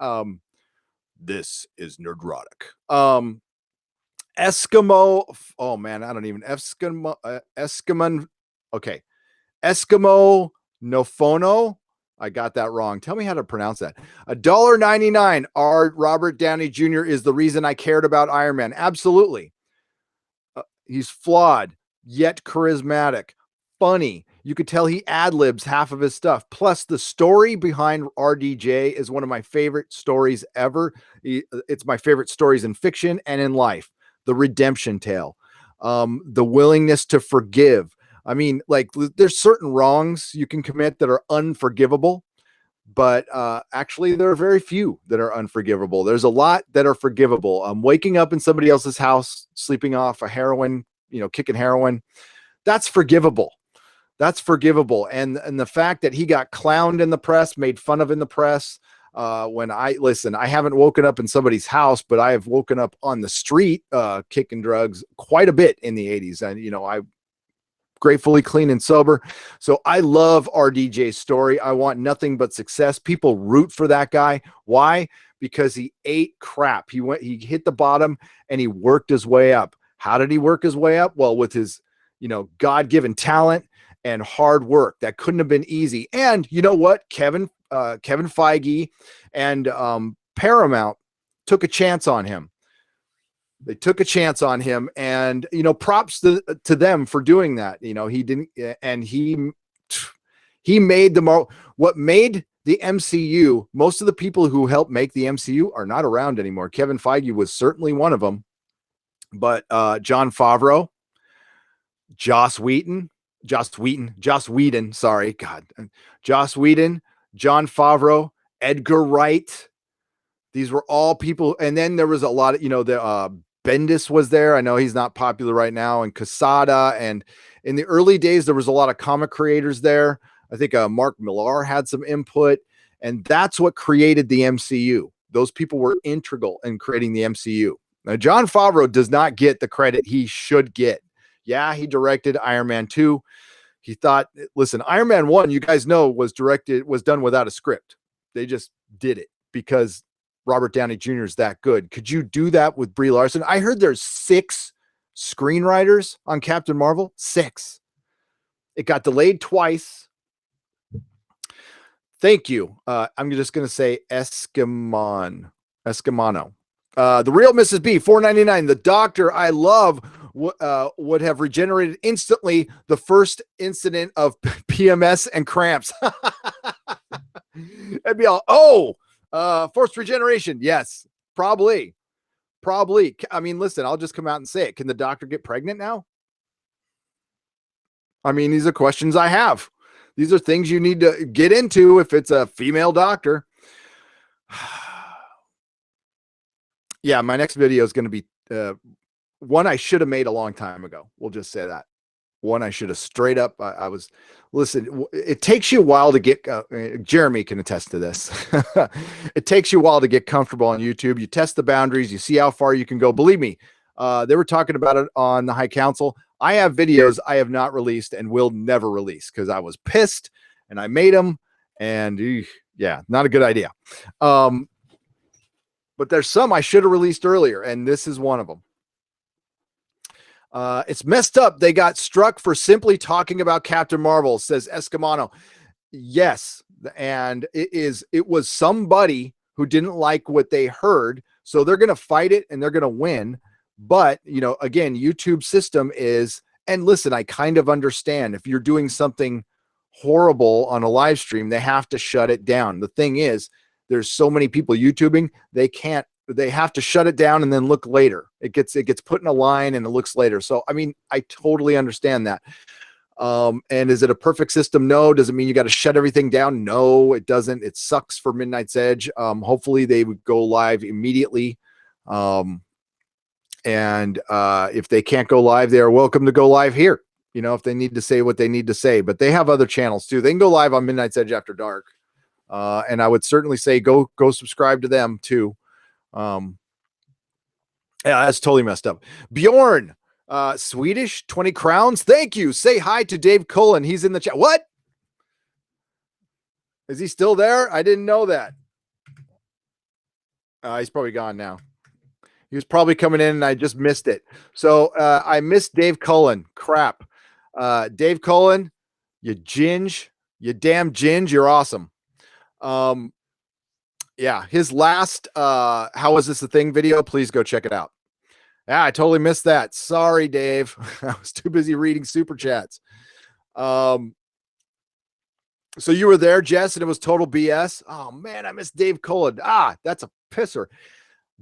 Speaker 1: This is Nerdrotic. Eskimo. Oh man, I don't even Eskimo. Okay, Eskimo Nofono. I got that wrong. Tell me how to pronounce that. $1.99. Our Robert Downey Jr. is the reason I cared about Iron Man. Absolutely. He's flawed, yet charismatic, funny. You could tell he ad-libs half of his stuff. Plus, the story behind RDJ is one of my favorite stories ever. It's my favorite stories in fiction and in life. The redemption tale, the willingness to forgive. I mean, like, there's certain wrongs you can commit that are unforgivable, but actually there are very few that are unforgivable. There's a lot that are forgivable. Waking up in somebody else's house, sleeping off a heroin, kicking heroin, that's forgivable. That's forgivable. And the fact that he got clowned in the press, made fun of in the press, I haven't woken up in somebody's house, but I have woken up on the street kicking drugs quite a bit in the 80s. And, I gratefully clean and sober. So I love RDJ's story. I want nothing but success. People root for that guy. Why? Because he ate crap. He hit the bottom and he worked his way up. How did he work his way up? Well, with his, God-given talent and hard work. That couldn't have been easy. And you know what? Kevin Feige and Paramount took a chance on him. They took a chance on him, and props to them for doing that. He didn't, and he made what made the MCU. Most of the people who helped make the MCU are not around anymore. Kevin Feige was certainly one of them, but Jon Favreau, Joss Whedon, sorry, God, Joss Whedon, Jon Favreau, Edgar Wright. These were all people, and then there was a lot of Bendis was there. I know he's not popular right now, and Quesada. And in the early days, there was a lot of comic creators there. I think Mark Millar had some input, and that's what created the MCU. Those people were integral in creating the MCU. Now, Jon Favreau does not get the credit he should get. Yeah, he directed Iron Man 2. He thought, listen, Iron Man 1, you guys know, was done without a script. They just did it because Robert Downey Jr. is that good. Could you do that with Brie Larson? I heard there's 6 screenwriters on Captain Marvel. 6. It got delayed twice. Thank you. I'm just going to say Eskimano. The real Mrs. B, $4.99. The doctor I love would have regenerated instantly the first incident of PMS and cramps. That'd be all, forced regeneration. Yes, probably. I mean, listen, I'll just come out and say it. Can the doctor get pregnant now? I mean, these are questions I have. These are things you need to get into if it's a female doctor. Yeah, my next video is going to be one I should have made a long time ago. We'll just say that. One I should have straight up. Listen, it takes you a while to get, Jeremy can attest to this. It takes you a while to get comfortable on YouTube. You test the boundaries, you see how far you can go. Believe me, they were talking about it on the High Council. I have videos I have not released and will never release because I was pissed and I made them. And yeah, not a good idea. But there's some I should have released earlier, and this is one of them. It's messed up. They got struck for simply talking about Captain Marvel, says Eskimano. Yes. And it was somebody who didn't like what they heard. So they're going to fight it and they're going to win. But, again, YouTube system is, and listen, I kind of understand if you're doing something horrible on a live stream, they have to shut it down. The thing is, there's so many people YouTubing, they have to shut it down and then look later. It gets put in a line and it looks later. So, I mean, I totally understand that. And is it a perfect system? No. Does it mean you got to shut everything down? No, it doesn't. It sucks for Midnight's Edge. Hopefully they would go live immediately. And if they can't go live, they are welcome to go live here. you know, if they need to say what they need to say. But they have other channels too. They can go live on Midnight's Edge After Dark. And I would certainly say go subscribe to them too. Yeah, that's totally messed up. Bjorn, Swedish, 20 crowns. Thank you. Say hi to Dave Cullen. He's in the chat. What? Is he still there? I didn't know that. He's probably gone now. He was probably coming in and I just missed it. So I missed Dave Cullen. Crap. Dave Cullen, you ginge, you damn ginge. You're awesome. Yeah, his last How Is This a Thing video, please go check it out. Yeah, I totally missed that. Sorry, Dave. I was too busy reading super chats. So you were there, Jess, and it was total BS. Oh man, I missed Dave Cullen. That's a pisser.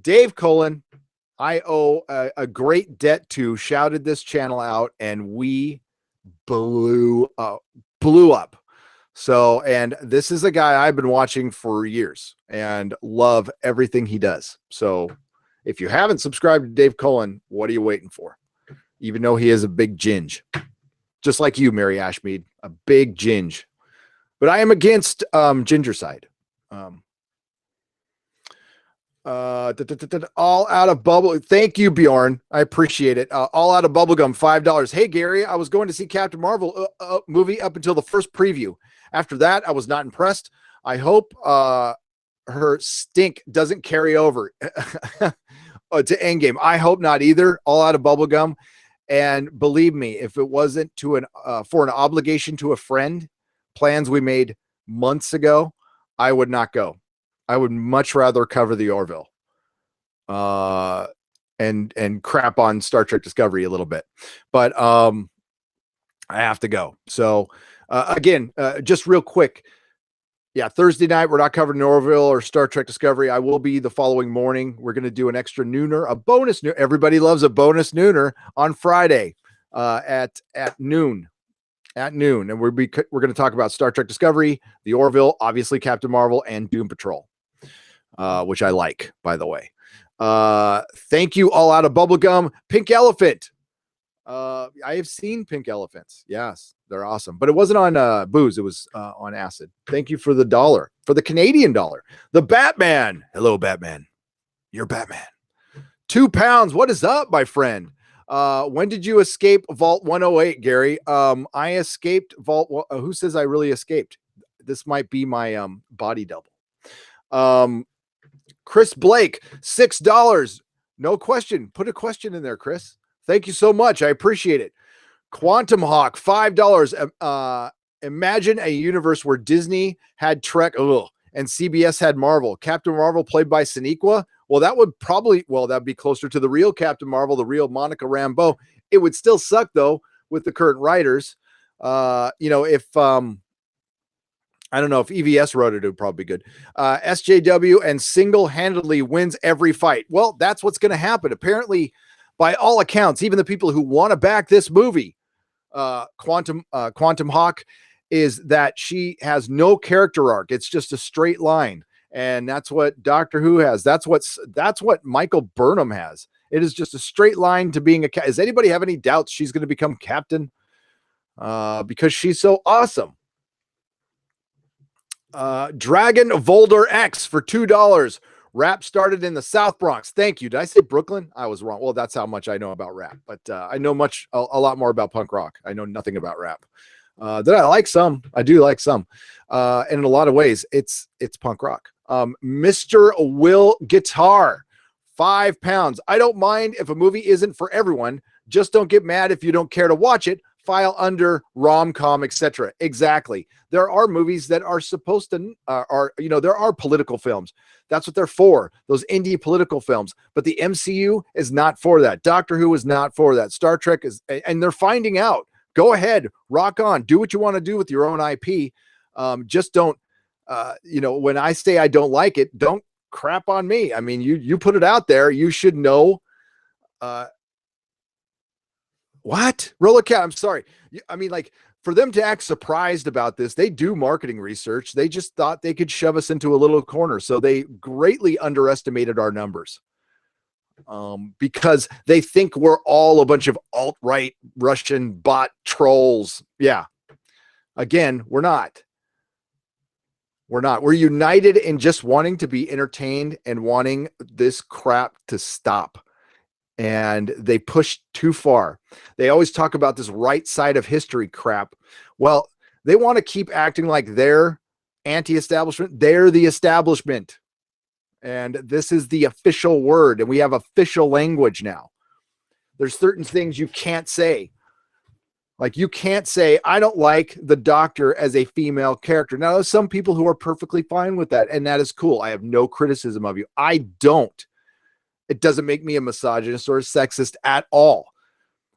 Speaker 1: Dave Cullen, I owe a great debt to, shouted this channel out, and we blew up. So, and this is a guy I've been watching for years and love everything he does. So if you haven't subscribed to Dave Cullen, what are you waiting for? Even though he is a big ginge, just like you, Mary Ashmead, a big ginge. But I am against ginger side. All out of bubble. Thank you, Bjorn. I appreciate it. All out of bubblegum, $5. Hey, Gary, I was going to see Captain Marvel movie up until the first preview. After that, I was not impressed. I hope her stink doesn't carry over to Endgame. I hope not either. All out of bubblegum. And believe me, if it wasn't to for an obligation to a friend, plans we made months ago, I would not go. I would much rather cover the Orville and crap on Star Trek Discovery a little bit. But I have to go. So again, just real quick. Yeah, Thursday night, we're not covering Orville or Star Trek Discovery. I will be the following morning. We're going to do an extra nooner, a bonus nooner. Everybody loves a bonus nooner on Friday at noon. At noon. And we're going to talk about Star Trek Discovery, the Orville, obviously Captain Marvel, and Doom Patrol, which I like, by the way. Thank you, All Out of Bubblegum. Pink Elephant. I have seen Pink Elephants. Yes, they're awesome. But it wasn't on booze. It was on acid. Thank you for the $1, for the Canadian dollar. The Batman. Hello, Batman. You're Batman. £2. What is up, my friend? When did you escape Vault 108, Gary? I escaped Vault. Who says I really escaped? This might be my body double. Chris Blake, $6. No question. Put a question in there, Chris. Thank you so much. I appreciate it. Quantum Hawk, $5. Imagine a universe where Disney had Trek, and CBS had Marvel. Captain Marvel played by Sonequa. Well, that would probably, that'd be closer to the real Captain Marvel, the real Monica Rambeau. It would still suck though with the current writers. If I don't know if EVS wrote it, it would probably be good. SJW and single-handedly wins every fight. Well, that's what's going to happen. Apparently, by all accounts, even the people who want to back this movie, Quantum Hawk, is that she has no character arc. It's just a straight line. And that's what Doctor Who has. That's what Michael Burnham has. It is just a straight line to being a captain. Does anybody have any doubts she's going to become captain? Because she's so awesome. Dragon Volder X for $2. Rap started in the South Bronx. Thank you. Did I say Brooklyn? I was wrong. Well, that's how much I know about rap, but I know a lot more about punk rock. I know nothing about rap. That I like some. I do like some. And in a lot of ways, it's punk rock. Mr. Will Guitar, £5. I don't mind if a movie isn't for everyone. Just don't get mad if you don't care to watch it. File under rom-com, etc. Exactly. There are movies that are supposed to there are political films. That's what they're for. Those indie political films. But the MCU is not for that. Doctor Who is not for that. Star Trek is, and they're finding out. Go ahead, rock on, do what you want to do with your own IP. Just don't, when I say I don't like it, don't crap on me. I mean, you put it out there, you should know. What? Roller cat. I'm sorry. I mean, like, for them to act surprised about this, they do marketing research. They just thought they could shove us into a little corner. So they greatly underestimated our numbers. because they think we're all a bunch of alt-right Russian bot trolls. Yeah. Again, we're not. We're not. We're united in just wanting to be entertained and wanting this crap to stop. And they push too far. They always talk about this right side of history crap. Well, they want to keep acting like they're anti-establishment. They're the establishment. And this is the official word. And we have official language now. There's certain things you can't say. Like you can't say, I don't like the Doctor as a female character. Now, there's some people who are perfectly fine with that. And that is cool. I have no criticism of you. I don't. It doesn't make me a misogynist or a sexist at all.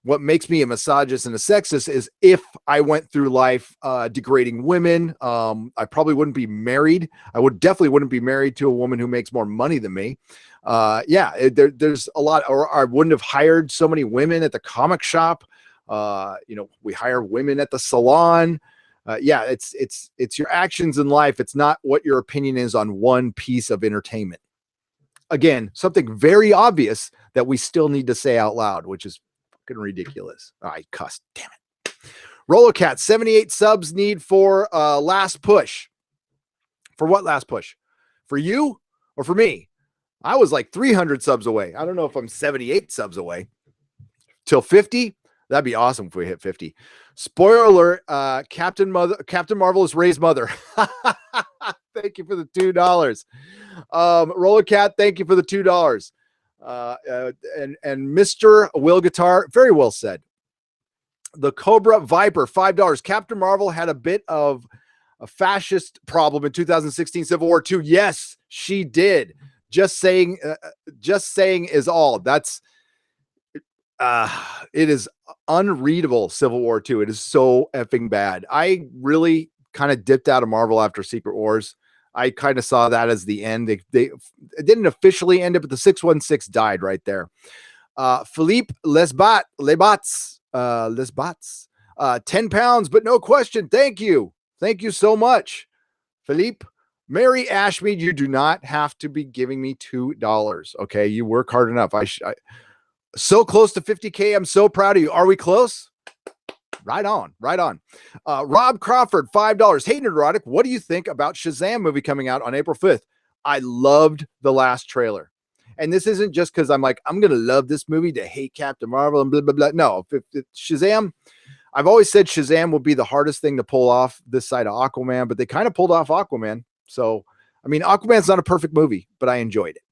Speaker 1: What makes me a misogynist and a sexist is if I went through life degrading women, I probably wouldn't be married. I definitely wouldn't be married to a woman who makes more money than me. There's a lot, or I wouldn't have hired so many women at the comic shop. We hire women at the salon. It's your actions in life. It's not what your opinion is on one piece of entertainment. Again, something very obvious that we still need to say out loud, which is fucking ridiculous. I cussed. Damn it. Rollercat, 78 subs need for last push. For what last push? For you or for me? I was like 300 subs away. I don't know if I'm 78 subs away. Till 50? That'd be awesome if we hit 50. Spoiler alert, Captain Marvel is Ray's mother. Thank you for the $2. Rollercat, thank you for the $2. And Mr. Will Guitar, very well said. The Cobra Viper, $5. Captain Marvel had a bit of a fascist problem in 2016 Civil War II. Yes, she did. Just saying is all. That's it is unreadable. Civil War II. It is so effing bad. I really kind of dipped out of Marvel after Secret Wars. I kind of saw that as the end. It didn't officially end it, but the 616 died right there. Philippe Lesbats, 10 pounds, but no question. Thank you. Thank you so much, Philippe. Mary Ashmead, you do not have to be giving me $2. Okay. You work hard enough. I so close to 50K. I'm so proud of you. Are we close? Right on. Rob Crawford, $5. Hey, Nerdrotic, what do you think about Shazam movie coming out on April 5th? I loved the last trailer. And this isn't just because I'm like, I'm going to love this movie to hate Captain Marvel and blah, blah, blah. No, if Shazam, I've always said Shazam will be the hardest thing to pull off this side of Aquaman, but they kind of pulled off Aquaman. So, I mean, Aquaman's not a perfect movie, but I enjoyed it.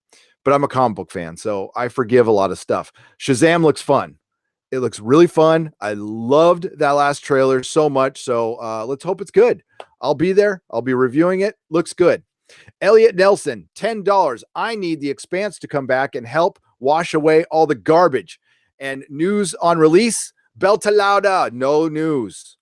Speaker 1: But I'm a comic book fan, so I forgive a lot of stuff. Shazam looks fun. It looks really fun. I loved that last trailer so much. So let's hope it's good. I'll be there. I'll be reviewing it. Looks good. Elliot Nelson, $10. I need The Expanse to come back and help wash away all the garbage. And news on release, Beltalowda, no news.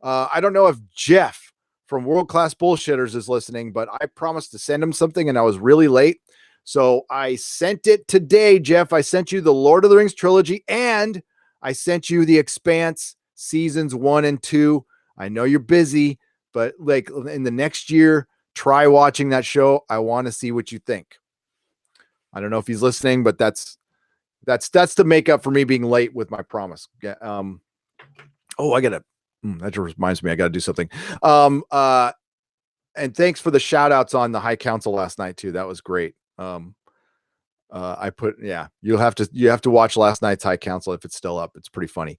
Speaker 1: I don't know if Jeff from World Class Bullshitters is listening, but I promised to send him something and I was really late. So I sent it today, Jeff. I sent you the Lord of the Rings trilogy and I sent you The Expanse seasons 1 and 2. I know you're busy, but like in the next year, try watching that show. I want to see what you think. I don't know if he's listening, but that's the makeup for me being late with my promise. Yeah. That just reminds me, I got to do something. And thanks for the shout outs on the High Council last night too. That was great. You have to watch last night's High Council if it's still up. It's pretty funny.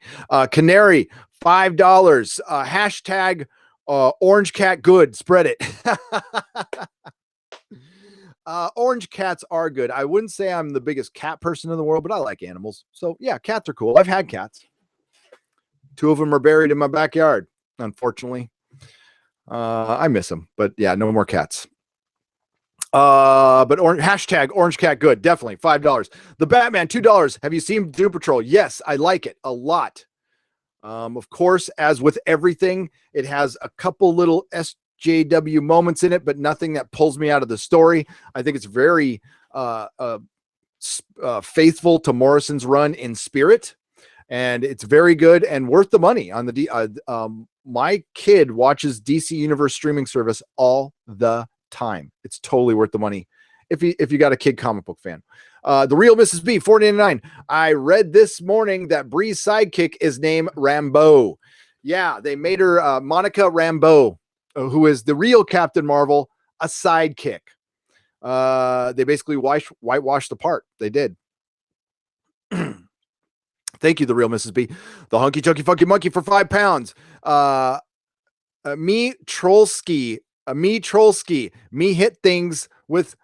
Speaker 1: Canary, $5. Hashtag Orange Cat good. Spread it. Orange cats are good. I wouldn't say I'm the biggest cat person in the world, but I like animals. So yeah, cats are cool. I've had cats. 2 of them are buried in my backyard, unfortunately. I miss them, but yeah, no more cats. Hashtag Orange Cat good. Definitely $5. The Batman, $2. Have you seen Doom Patrol? Yes, I like it a lot. Of course, as with everything, it has a couple little SJW moments in it, but nothing that pulls me out of the story. I think it's very faithful to Morrison's run in spirit, and it's very good and worth the money on the my kid watches DC Universe streaming service all the time. It's totally worth the money if you got a kid comic book fan. The real Mrs. B, 499. I read this morning that Brie's sidekick is named Rambeau. Yeah, they made her Monica Rambeau, who is the real Captain Marvel, a sidekick. They basically whitewashed the part. They did. Thank you, the real Mrs. B. The hunky chunky funky monkey for £5. Me Trollski. Me hit things with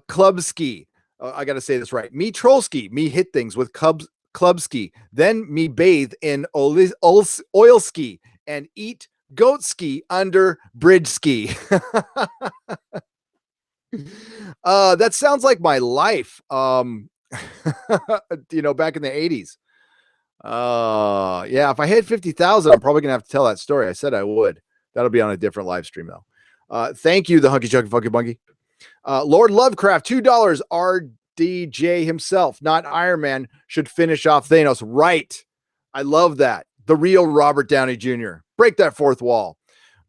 Speaker 1: club ski. I got to say this right. Me Trollski. Me hit things with club ski. Then me bathe in oil ski and eat goat ski under bridge ski. That sounds like my life. You know, back in the 80s. Yeah, if I hit 50,000, I'm probably gonna have to tell that story. I said I would. That'll be on a different live stream though. Thank you, the hunky chunky funky monkey. Lord Lovecraft, $2. RDJ himself, not Iron Man, should finish off Thanos. Right. I love that. The real Robert Downey Jr. Break that fourth wall.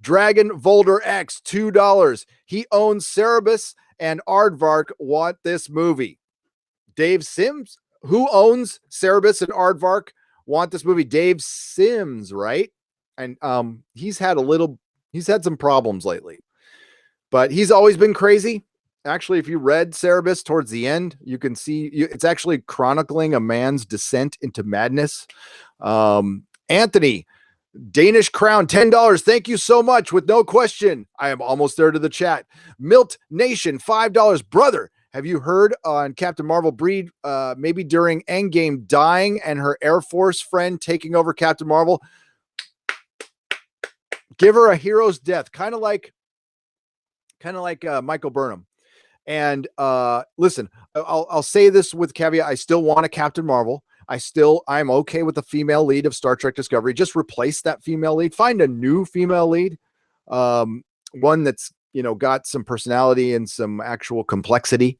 Speaker 1: Dragon Volder X, $2. He owns Cerebus and Aardvark want this movie. Dave Sims, who owns Cerebus and Aardvark, want this movie? Dave Sims, right? And he's had some problems lately, but he's always been crazy. Actually, if you read Cerebus towards the end, you can see it's actually chronicling a man's descent into madness. Anthony, Danish Crown, $10. Thank you so much. With no question, I am almost there to the chat. Milt Nation, $5. Brother, have you heard on Captain Marvel Brie, maybe during Endgame, dying and her Air Force friend taking over Captain Marvel? Give her a hero's death, kind of like Michael Burnham. And listen, I'll say this with caveat: I still want a Captain Marvel. I'm okay with the female lead of Star Trek Discovery. Just replace that female lead. Find a new female lead, one that's got some personality and some actual complexity.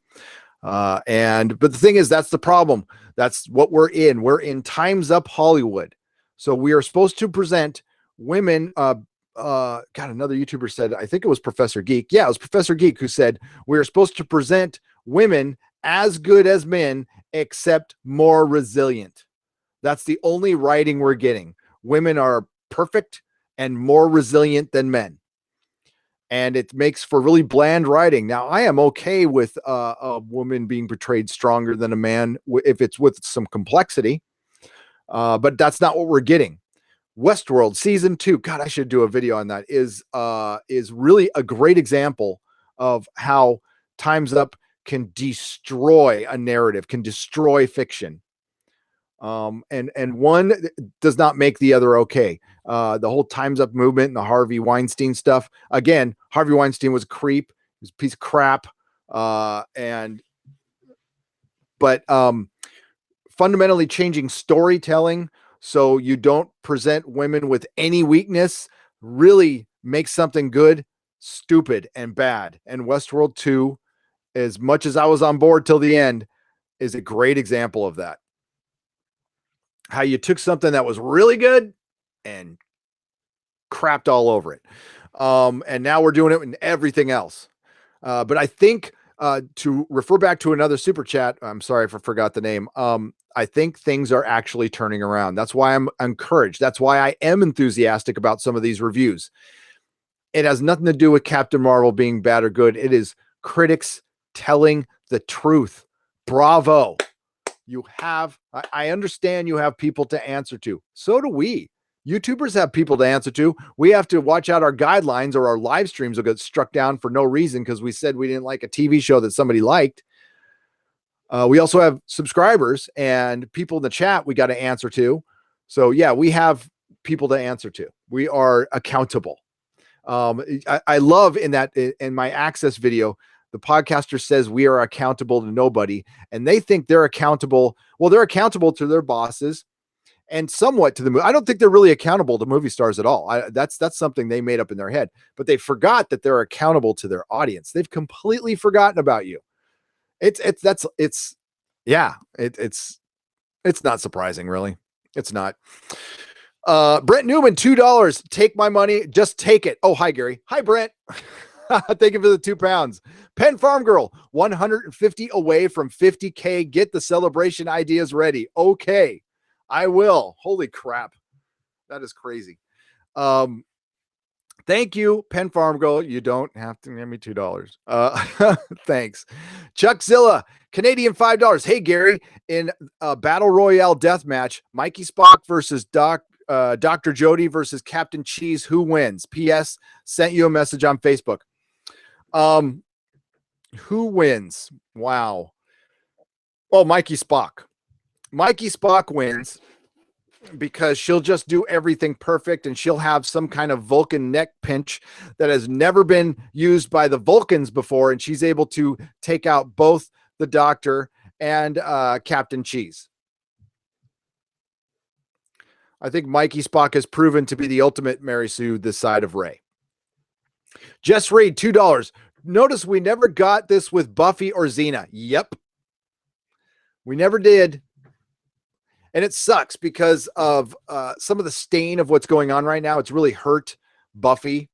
Speaker 1: But the thing is, that's the problem. That's what we're in. We're in Time's Up Hollywood. So we are supposed to present women. God, another YouTuber said, I think it was Professor Geek. Yeah, it was Professor Geek who said we're supposed to present women as good as men, except more resilient. That's the only writing we're getting. Women are perfect and more resilient than men. And it makes for really bland writing. Now, I am okay with a woman being portrayed stronger than a man if it's with some complexity. But that's not what we're getting. Westworld season 2. God, I should do a video on that. Is really a great example of how Time's Up can destroy a narrative, can destroy fiction. And one does not make the other okay. The whole Time's Up movement and the Harvey Weinstein stuff. Again, Harvey Weinstein was a creep. He was a piece of crap. But fundamentally changing storytelling so you don't present women with any weakness really makes something good stupid and bad. And Westworld 2, as much as I was on board till the end, is a great example of that. How you took something that was really good and crapped all over it. And now we're doing it in everything else. But I think to refer back to another super chat, I'm sorry if I forgot the name. I think things are actually turning around. That's why I'm encouraged. That's why I am enthusiastic about some of these reviews. It has nothing to do with Captain Marvel being bad or good. It is critics telling the truth. Bravo. I understand you have people to answer to. So do we. YouTubers have people to answer to. We have to watch out our guidelines, or our live streams will get struck down for no reason because we said we didn't like a TV show that somebody liked. We also have subscribers and people in the chat we got to answer to. So yeah, we have people to answer to. We are accountable. I love in my access video, the podcaster says we are accountable to nobody, and they think they're accountable. Well, they're accountable to their bosses and somewhat to the movie. I don't think they're really accountable to movie stars at all. That's something they made up in their head, but they forgot that they're accountable to their audience. They've completely forgotten about you. It's not surprising, really. It's not. Brent Newman, $2. Take my money. Just take it. Oh, hi, Gary. Hi, Brent. Thank you for the £2. Penn Farm Girl, 150 away from 50K. Get the celebration ideas ready. Okay, I will. Holy crap. That is crazy. Thank you, Penn Farm Girl. You don't have to give me $2. Thanks. Chuckzilla, Canadian $5. Hey, Gary, in a Battle Royale death match, Mikey Spock versus Dr. Jody versus Captain Cheese. Who wins? P.S. Sent you a message on Facebook. Who wins? Wow. Oh, Mikey Spock. Mikey Spock wins because she'll just do everything perfect, and she'll have some kind of Vulcan neck pinch that has never been used by the Vulcans before, and she's able to take out both the Doctor and Captain Cheese. I think Mikey Spock has proven to be the ultimate Mary Sue this side of Rey. Jess Reed, $2. Notice we never got this with Buffy or Xena. Yep. We never did. And it sucks because of some of the stain of what's going on right now. It's really hurt Buffy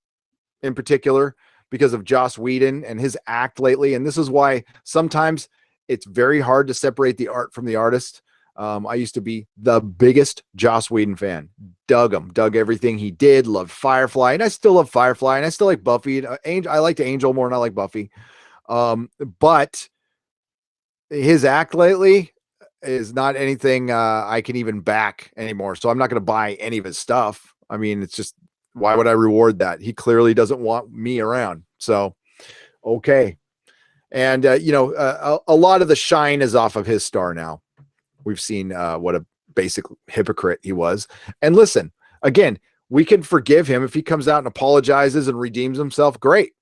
Speaker 1: in particular because of Joss Whedon and his act lately. And this is why sometimes it's very hard to separate the art from the artist. I used to be the biggest Joss Whedon fan. Dug everything he did, loved Firefly, and I still love Firefly, and I still like Buffy. I like Angel more than I like Buffy. But his act lately is not anything I can even back anymore. So I'm not going to buy any of his stuff. I mean, it's just, why would I reward that? He clearly doesn't want me around. So, okay. And, a lot of the shine is off of his star now. We've seen what a basic hypocrite he was. And listen, again, we can forgive him if he comes out and apologizes and redeems himself. Great.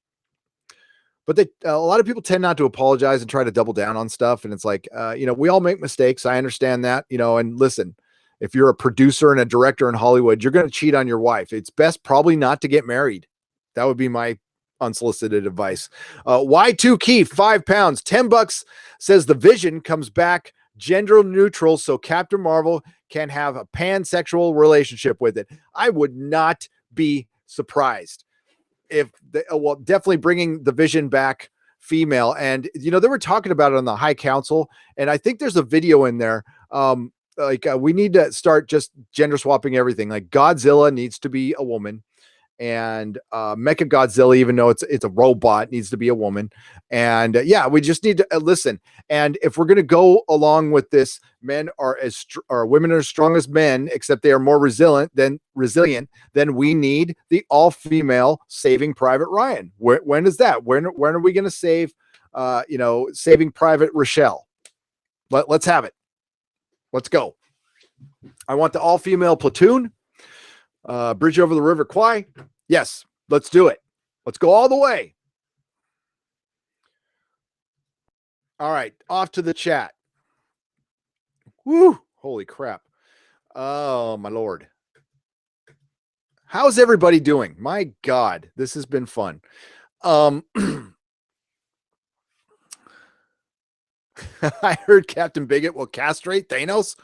Speaker 1: But a lot of people tend not to apologize and try to double down on stuff. And it's like, we all make mistakes. I understand that, and listen, if you're a producer and a director in Hollywood, you're going to cheat on your wife. It's best probably not to get married. That would be my unsolicited advice. Y2 Keith, £5, $10 says the Vision comes back gender neutral so Captain Marvel can have a pansexual relationship with it. I would not be surprised if definitely bringing the Vision back female. And they were talking about it on the High Council, and I think there's a video in there. We need to start just gender swapping everything. Like Godzilla needs to be a woman, and Mecha Godzilla, even though it's a robot, needs to be a woman. And we just need to listen. And if we're going to go along with this, women are as strong as men, except they are more resilient than we need the all-female Saving Private Ryan. When is that? When are we going to save Saving Private Rochelle? Let's have it. Let's go. I want the all-female platoon. Bridge over the River Kwai. Yes, let's do it. Let's go all the way. All right, off to the chat. Woo! Holy crap. Oh, my Lord. How's everybody doing? My God, this has been fun. I heard Captain Bigot will castrate Thanos.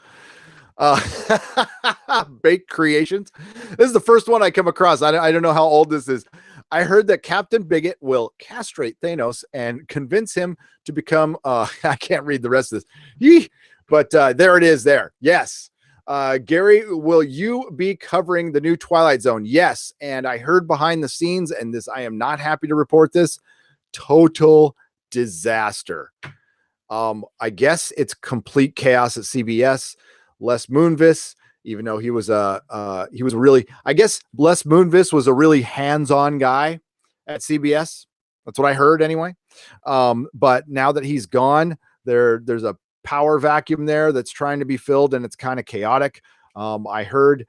Speaker 1: Baked Creations. This is the first one I come across. I don't know how old this is. I heard that Captain Bigot will castrate Thanos and convince him to become I can't read the rest of this. Yee! But there it is there. Yes. Gary, will you be covering the new Twilight Zone? Yes. And I heard behind the scenes, and this, I am not happy to report this, total disaster. I guess it's complete chaos at CBS. Les Moonves, even though he was really, I guess Les Moonves was a really hands-on guy at CBS. That's what I heard anyway. But now that he's gone, there's a power vacuum there that's trying to be filled, and it's kind of chaotic. I heard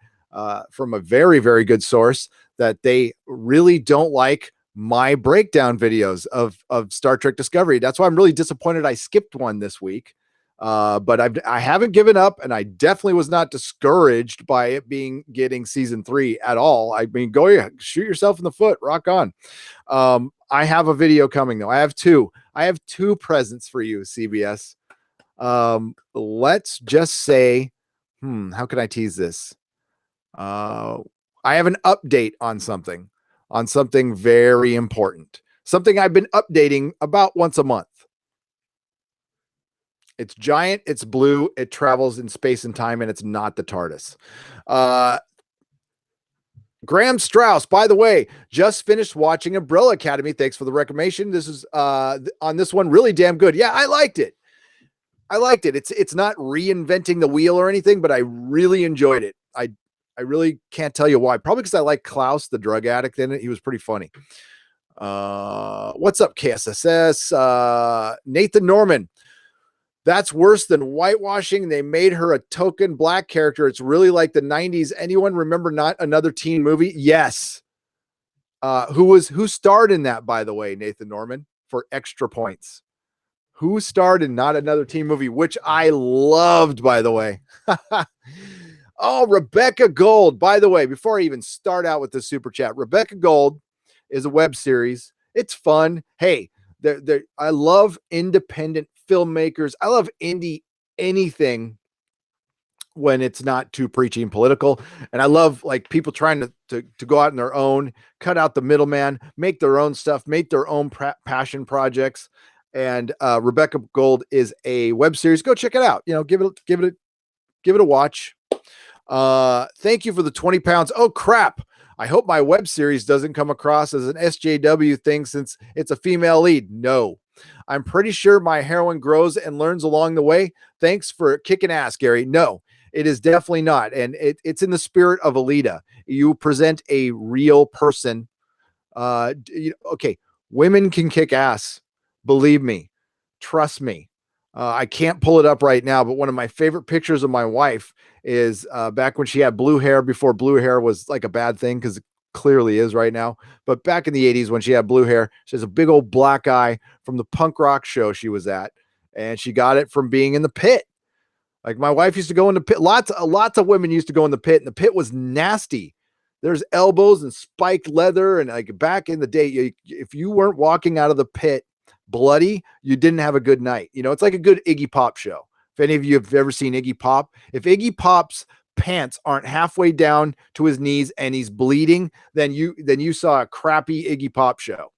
Speaker 1: from a very, very good source that they really don't like my breakdown videos of Star Trek Discovery. That's why I'm really disappointed I skipped one this week. But I haven't given up, and I definitely was not discouraged by it getting season 3 at all. I mean, go shoot yourself in the foot, rock on. I have a video coming though. I have two presents for you, CBS. Let's just say, how can I tease this? I have an update on something very important. Something I've been updating about once a month. It's giant, it's blue, it travels in space and time, and it's not the TARDIS. Graham Strauss, by the way, just finished watching Umbrella Academy. Thanks for the recommendation. This is on this one really damn good. Yeah, I liked it. It's not reinventing the wheel or anything, but I really enjoyed it. I really can't tell you why. Probably because I like Klaus, the drug addict in it. He was pretty funny. What's up, KSSS? Nathan Norman. That's worse than whitewashing. They made her a token black character. It's really like the 90s. Anyone remember Not Another Teen Movie? Yes. Who starred in that, by the way, Nathan Norman, for extra points? Who starred in Not Another Teen Movie, which I loved, by the way. Oh, Rebecca Gold. By the way, before I even start out with the super chat, Rebecca Gold is a web series. It's fun. Hey, I love independent filmmakers. I love indie anything when it's not too preachy and political. And I love like people trying to go out on their own, cut out the middleman, make their own stuff, make their own passion projects. And Rebecca Gold is a web series. Go check it out. You know, give it a watch. Thank you for the 20 pounds. Oh crap. I hope my web series doesn't come across as an SJW thing since it's a female lead. No, I'm pretty sure my heroine grows and learns along the way. Thanks for kicking ass, Gary. No, it is definitely not. And it's in the spirit of Alita. You present a real person. Okay. Women can kick ass. Believe me, trust me. I can't pull it up right now, but one of my favorite pictures of my wife is back when she had blue hair, before blue hair was like a bad thing, because it clearly is right now. But back in the 80s when she had blue hair, she has a big old black eye from the punk rock show she was at. And she got it from being in the pit. Like my wife used to go in the pit. Lots of women used to go in the pit, and the pit was nasty. There's elbows and spiked leather. And like back in the day, if you weren't walking out of the pit bloody, you didn't have a good night. You know, it's like a good Iggy Pop show. If any of you have ever seen Iggy Pop, if Iggy Pop's pants aren't halfway down to his knees and he's bleeding, then you saw a crappy Iggy Pop show.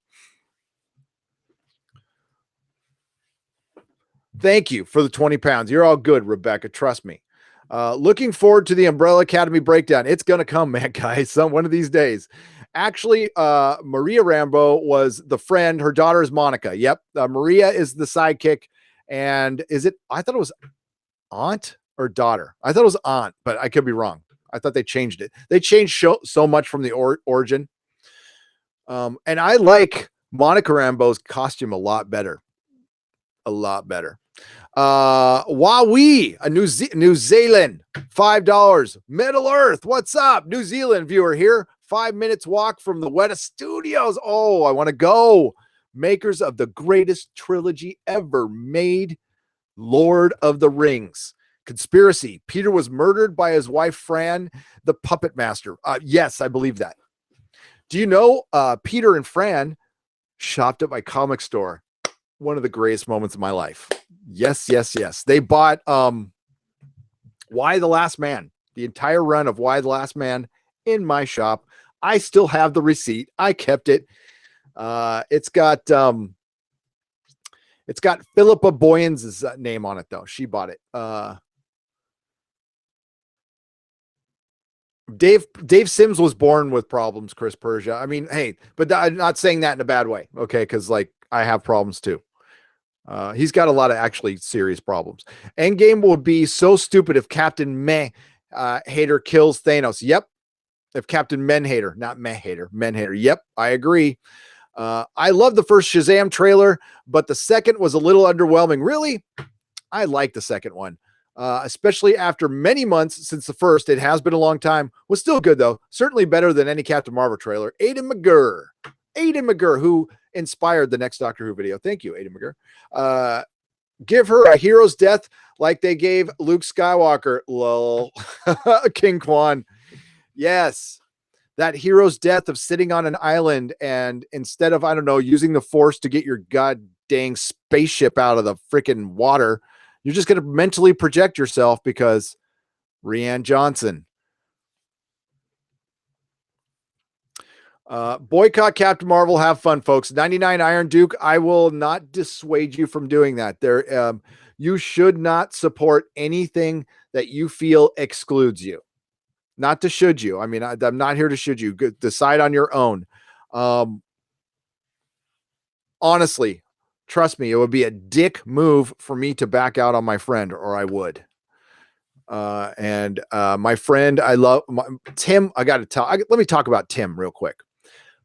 Speaker 1: Thank you for the 20 pounds. You're all good, Rebecca. Trust me. Looking forward to the Umbrella Academy breakdown. It's going to come, man, guys. One of these days. Actually, Maria Rambeau was the friend. Her daughter is Monica. Yep. Maria is the sidekick. And I thought it was aunt or daughter. I thought it was aunt, but I could be wrong. I thought they changed it. They changed so much from the origin. And I like Monica Rambeau's costume a lot better. A lot better. Wowee, a New Zealand, $5. Middle Earth, what's up? New Zealand viewer here. 5 minutes walk from the Weta Studios. Oh, I want to go. Makers of the greatest trilogy ever made, Lord of the Rings. Conspiracy. Peter was murdered by his wife, Fran, the puppet master. Yes, I believe that. Do you know Peter and Fran shopped at my comic store? One of the greatest moments of my life. Yes. They bought Why the Last Man, the entire run of Why the Last Man in my shop. I still have the receipt. I kept it. It's got Philippa Boyens' name on it though. She bought it. Dave Sims was born with problems, Chris Persia. I mean, hey, but I'm not saying that in a bad way. Okay. Cause like I have problems too. He's got a lot of actually serious problems. Endgame would be so stupid if Captain Meh Hater kills Thanos. Yep. If Captain Men Hater, not Meh Hater, Men Hater. Yep. I agree. I love the first Shazam trailer, but the second was a little underwhelming. Really? I like the second one, especially after many months since the first. It has been a long time. Was still good, though. Certainly better than any Captain Marvel trailer. Aidan McGurr, who inspired the next Doctor Who video. Thank you, Aidan McGurr. Give her a hero's death like they gave Luke Skywalker. Lol. King Kwan. Yes. That hero's death of sitting on an island and instead of, I don't know, using the force to get your god dang spaceship out of the freaking water, you're just going to mentally project yourself because Rian Johnson. Boycott Captain Marvel. Have fun, folks. 99 Iron Duke. I will not dissuade you from doing that. You should not support anything that you feel excludes you. Not to should you. I mean, I'm not here to should you. Decide on your own. Honestly, trust me, it would be a dick move for me to back out on my friend, or I would. My friend, I love Tim. I got to tell. Let me talk about Tim real quick.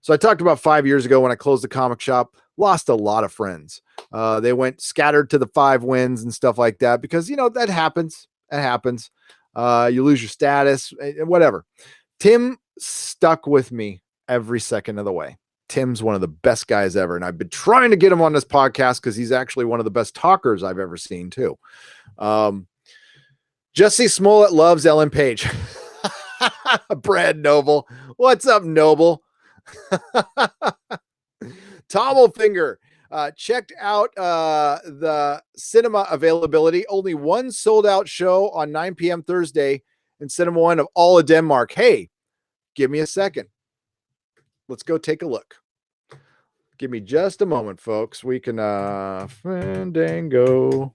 Speaker 1: So I talked about 5 years ago when I closed the comic shop, lost a lot of friends. They went scattered to the 5 wins and stuff like that because, that happens. It happens. You lose your status, whatever. Tim stuck with me every second of the way. Tim's one of the best guys ever. And I've been trying to get him on this podcast because he's actually one of the best talkers I've ever seen too. Jesse Smollett loves Ellen Page. Brad Noble. What's up, Noble? Tommelfinger checked out the cinema availability. Only one sold out show on 9 p.m. Thursday in Cinema One of all of Denmark. Hey, give me a second. Let's go take a look. Give me just a moment, folks. We can Fandango.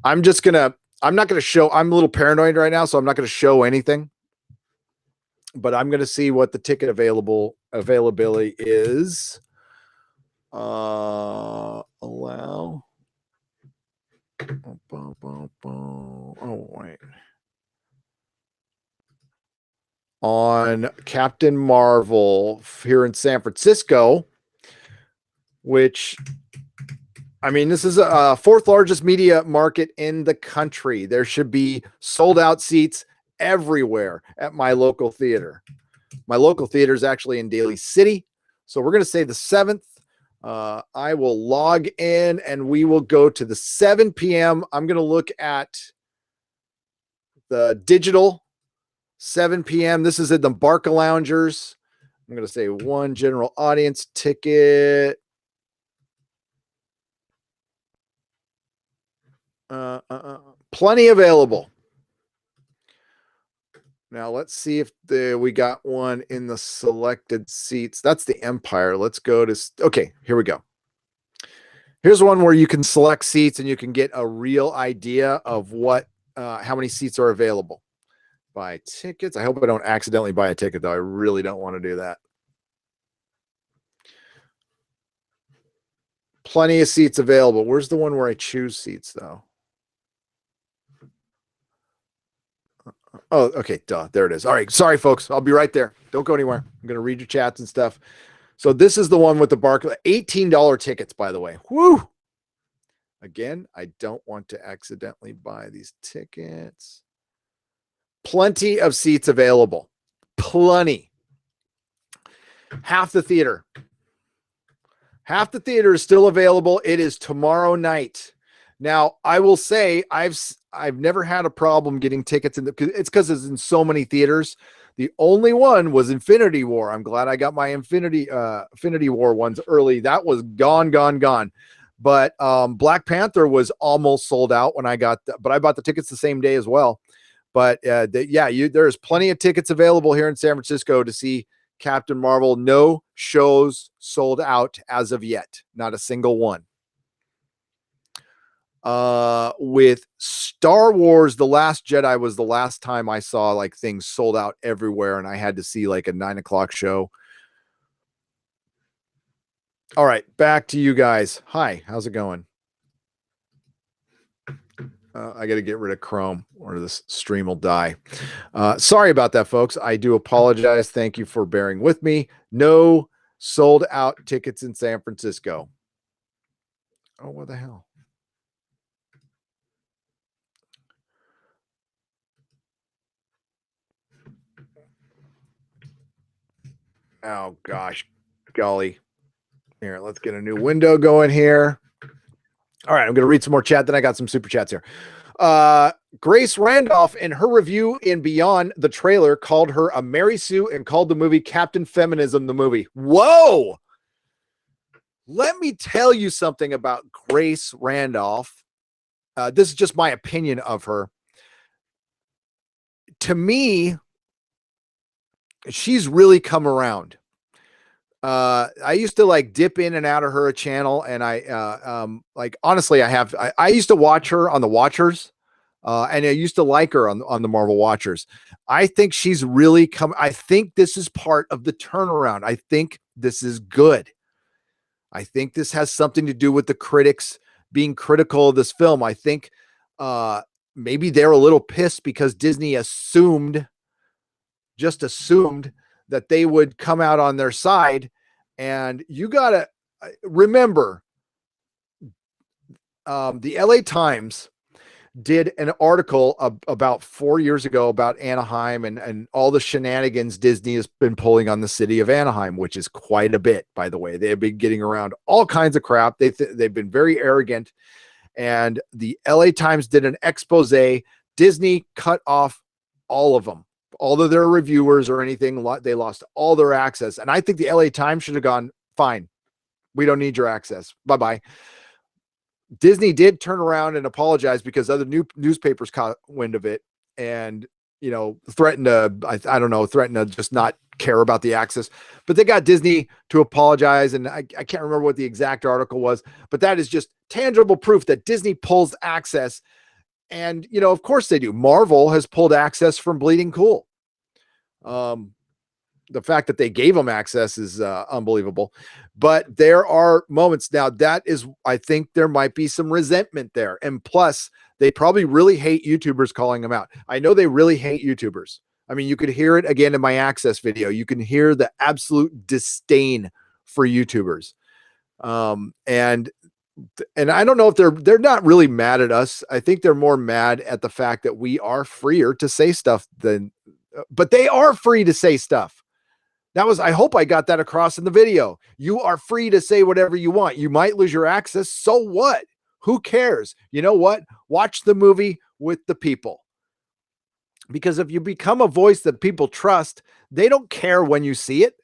Speaker 1: I'm not going to show. I'm a little paranoid right now, so I'm not going to show anything. But I'm going to see what the ticket availability is. Allow. Oh, wait. On Captain Marvel here in San Francisco, which, I mean, this is a fourth largest media market in the country. There should be sold out seats everywhere at my local theater. My local theater is actually in Daly City. So we're going to say the 7th. I will log in and we will go to the 7 p.m. I'm going to look at the digital 7 p.m. This is at the Barca Loungers. I'm going to say one general audience ticket. Plenty available. Now let's see if we got one in the selected seats. That's the Empire. Let's go to, okay, here we go. Here's one where you can select seats and you can get a real idea of how many seats are available. Buy tickets. I hope I don't accidentally buy a ticket though. I really don't want to do that. Plenty of seats available. Where's the one where I choose seats though? Oh, okay. Duh. There it is. All right. Sorry, folks. I'll be right there. Don't go anywhere. I'm going to read your chats and stuff. So this is the one with the Barclay. $18 tickets, by the way. Woo! Again, I don't want to accidentally buy these tickets. Plenty of seats available. Plenty. Half the theater. Half the theater is still available. It is tomorrow night. Now, I will say I've never had a problem getting tickets it's because it's in so many theaters. The only one was Infinity War. I'm glad I got my Infinity War ones early. That was gone. But Black Panther was almost sold out when I got but I bought the tickets the same day as well. But there's plenty of tickets available here in San Francisco to see Captain Marvel. No shows sold out as of yet. Not a single one. With Star Wars, The Last Jedi was the last time I saw like things sold out everywhere and I had to see like a 9 o'clock show. All right, back to you guys. Hi, how's it going? I got to get rid of Chrome or this stream will die. Sorry about that, folks. I do apologize. Thank you for bearing with me. No sold out tickets in San Francisco. Oh, what the hell? Oh, gosh. Golly. Here, let's get a new window going here. All right, I'm going to read some more chat. Then I got some super chats here. Grace Randolph, in her review in Beyond the trailer, called her a Mary Sue and called the movie Captain Feminism the movie. Whoa! Let me tell you something about Grace Randolph. This is just my opinion of her. To me, she's really come around. I used to like dip in and out of her channel, and like honestly, I used to watch her on the Watchers, and I used to like her on the Marvel Watchers. I think she's really come. I think this is part of the turnaround. I think this is good. I think this has something to do with the critics being critical of this film. I think uh, maybe they're a little pissed because Disney just assumed that they would come out on their side. And you got to remember the LA Times did an article about 4 years ago about Anaheim and all the shenanigans Disney has been pulling on the city of Anaheim, which is quite a bit, by the way. They have been getting around all kinds of crap. They've been very arrogant. And the LA Times did an expose. Disney cut off all of them, all of their reviewers or anything. They lost all their access. And I think the LA Times should have gone, fine, we don't need your access. Bye-bye. Disney did turn around and apologize because other newspapers caught wind of it and, threatened to just not care about the access. But they got Disney to apologize. And I can't remember what the exact article was, but that is just tangible proof that Disney pulls access. And, of course they do. Marvel has pulled access from Bleeding Cool. The fact that they gave them access is unbelievable, but there are moments now I think there might be some resentment there. And plus they probably really hate YouTubers calling them out. I know they really hate YouTubers. I mean, you could hear it again in my access video. You can hear the absolute disdain for YouTubers. And I don't know if they're not really mad at us. I think they're more mad at the fact that we are freer to say stuff but they are free to say stuff. I hope I got that across in the video. You are free to say whatever you want. You might lose your access. So what? Who cares? You know what? Watch the movie with the people. Because if you become a voice that people trust, they don't care when you see it.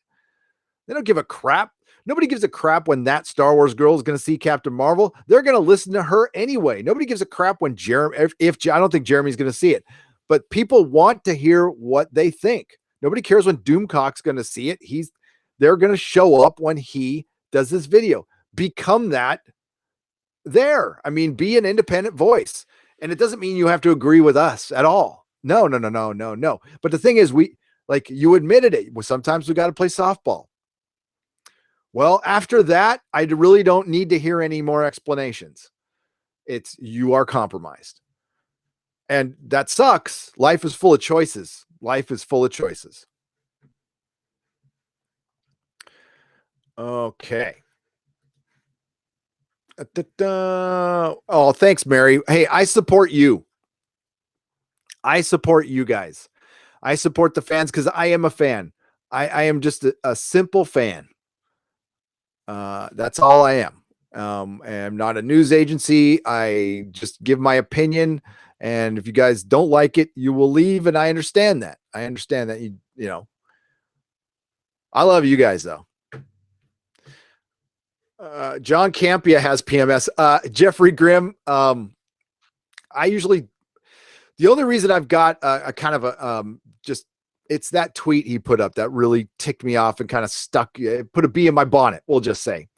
Speaker 1: They don't give a crap. Nobody gives a crap when that Star Wars girl is going to see Captain Marvel. They're going to listen to her anyway. Nobody gives a crap when if I don't think Jeremy's going to see it, but people want to hear what they think. Nobody cares when Doomcock's going to see it. They're going to show up when he does this video. Become that there. I mean, be an independent voice. And it doesn't mean you have to agree with us at all. No. But the thing is, you admitted it. Well, sometimes we got to play softball. Well, after that, I really don't need to hear any more explanations. You are compromised. And that sucks. Life is full of choices. Okay. Oh, thanks, Mary. Hey, I support you. I support you guys. I support the fans because I am a fan. I am just a simple fan. That's all I am. I'm not a news agency. I just give my opinion. And if you guys don't like it, you will leave. And I understand that. I love you guys though. John Campia has PMS. Jeffrey Grimm. The only reason I've got a kind of it's that tweet he put up that really ticked me off and kind of put a bee in my bonnet. We'll just say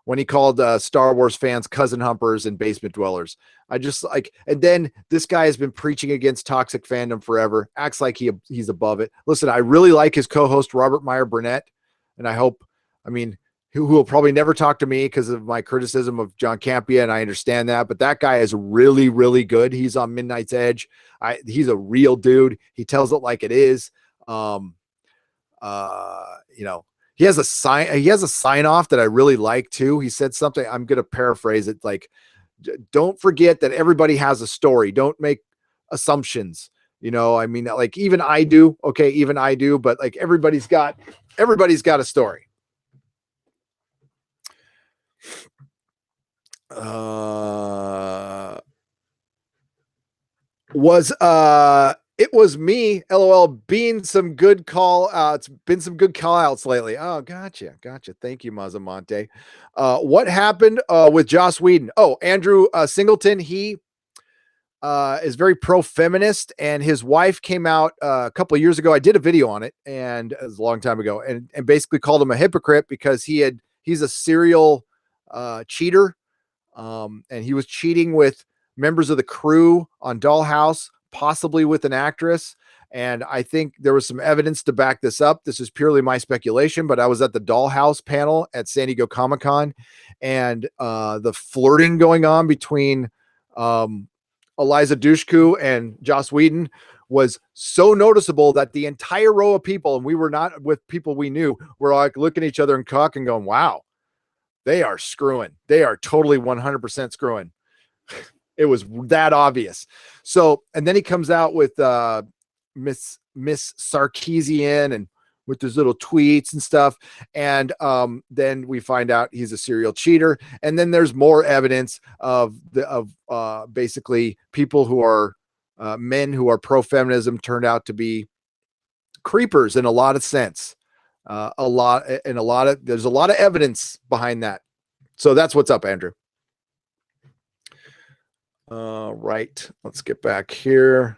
Speaker 1: when he called Star Wars fans cousin humpers and basement dwellers. And then this guy has been preaching against toxic fandom forever, acts like he's above it. Listen, I really like his co-host, Robert Meyer Burnett. And who will probably never talk to me because of my criticism of John Campia. And I understand that, but that guy is really, really good. He's on Midnight's Edge. He's a real dude. He tells it like it is. He has a sign off that I really like too. He said something, I'm going to paraphrase it. Like, don't forget that everybody has a story. Don't make assumptions. Even I do. Okay. Even I do, but like everybody's got a story. It was me, LOL, being some good call outs, been some good call outs lately. Oh, gotcha. Thank you, Mazamonte. What happened with Joss Whedon? Oh, Andrew Singleton, he is very pro-feminist, and his wife came out a couple of years ago. I did a video on it, and it was a long time ago, and basically called him a hypocrite because he's a serial cheater, and he was cheating with members of the crew on Dollhouse, possibly with an actress. And I think there was some evidence to back this up. This is purely my speculation, but I was at the Dollhouse panel at San Diego Comic-Con, and the flirting going on between Eliza Dushku and Joss Whedon was so noticeable that the entire row of people, and we were not with people we knew, were like looking at each other and cocking, going, wow, they are screwing. They are totally 100% screwing. It was that obvious. So, and then he comes out with Miss Sarkeesian and with his little tweets and stuff. And then we find out he's a serial cheater. And then there's more evidence of basically people who are men who are pro-feminism turned out to be creepers in a lot of sense. There's a lot of evidence behind that. So that's what's up, Andrew. Right. Let's get back here.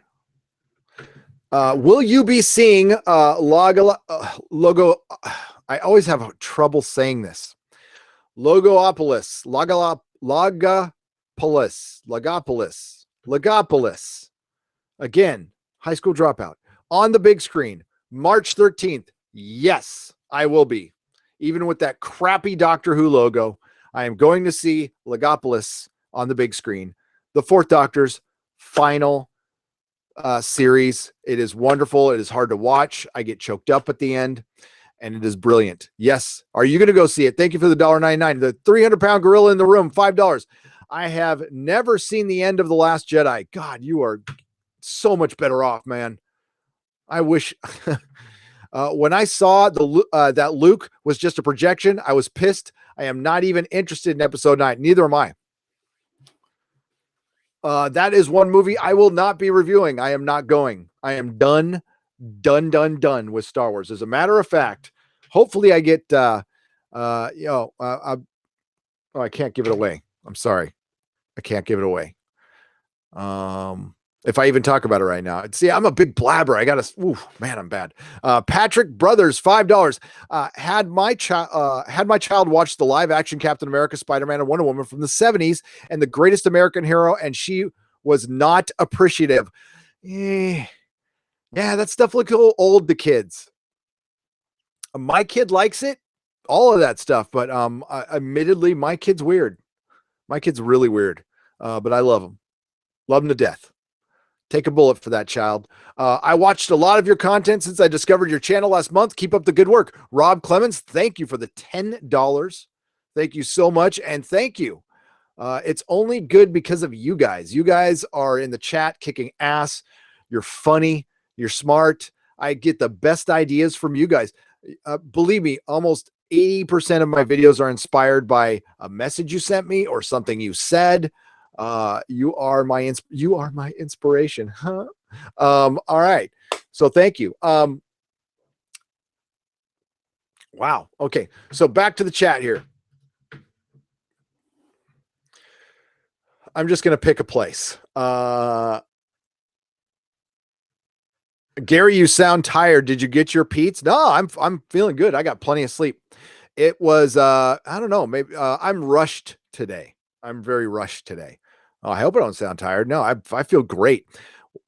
Speaker 1: Will you be seeing logo? I always have trouble saying this. Logopolis. Again, High School Dropout on the big screen, March 13th. Yes, I will be. Even with that crappy Doctor Who logo, I am going to see Logopolis on the big screen. The Fourth Doctor's final series. It is wonderful. It is hard to watch. I get choked up at the end, and it is brilliant. Yes. Are you going to go see it? Thank you for the $1.99. The 300-pound gorilla in the room, $5. I have never seen the end of The Last Jedi. God, you are so much better off, man. I wish when I saw that Luke was just a projection, I was pissed. I am not even interested in episode 9. Neither am I. That is one movie I will not be reviewing. I am not going. I am done with Star Wars. As a matter of fact, hopefully I get, I can't give it away. I'm sorry. I can't give it away. If I even talk about it right now. See, I'm a big blabber. I got to, man, I'm bad. Patrick Brothers, $5. Had my child watch the live action Captain America, Spider-Man, and Wonder Woman from the 70s and the greatest American hero, and she was not appreciative. Yeah, that stuff looks a little old to kids. My kid likes it, all of that stuff, but admittedly, my kid's weird. My kid's really weird, but I love him. Love him to death. Take a bullet for that child. I watched a lot of your content since I discovered your channel last month. Keep up the good work. Rob Clemens, thank you for the $10. Thank you so much, and thank you. It's only good because of you guys. You guys are in the chat kicking ass. You're funny. You're smart. I get the best ideas from you guys. Believe me, almost 80% of my videos are inspired by a message you sent me or something you said. You are my inspiration. Huh? All right. So thank you. Wow. Okay. So back to the chat here. I'm just going to pick a place. Gary, you sound tired. Did you get your Pete's? No, I'm feeling good. I got plenty of sleep. It was, I don't know, maybe, I'm rushed today. I'm very rushed today. Oh, I hope I don't sound tired. No, I feel great.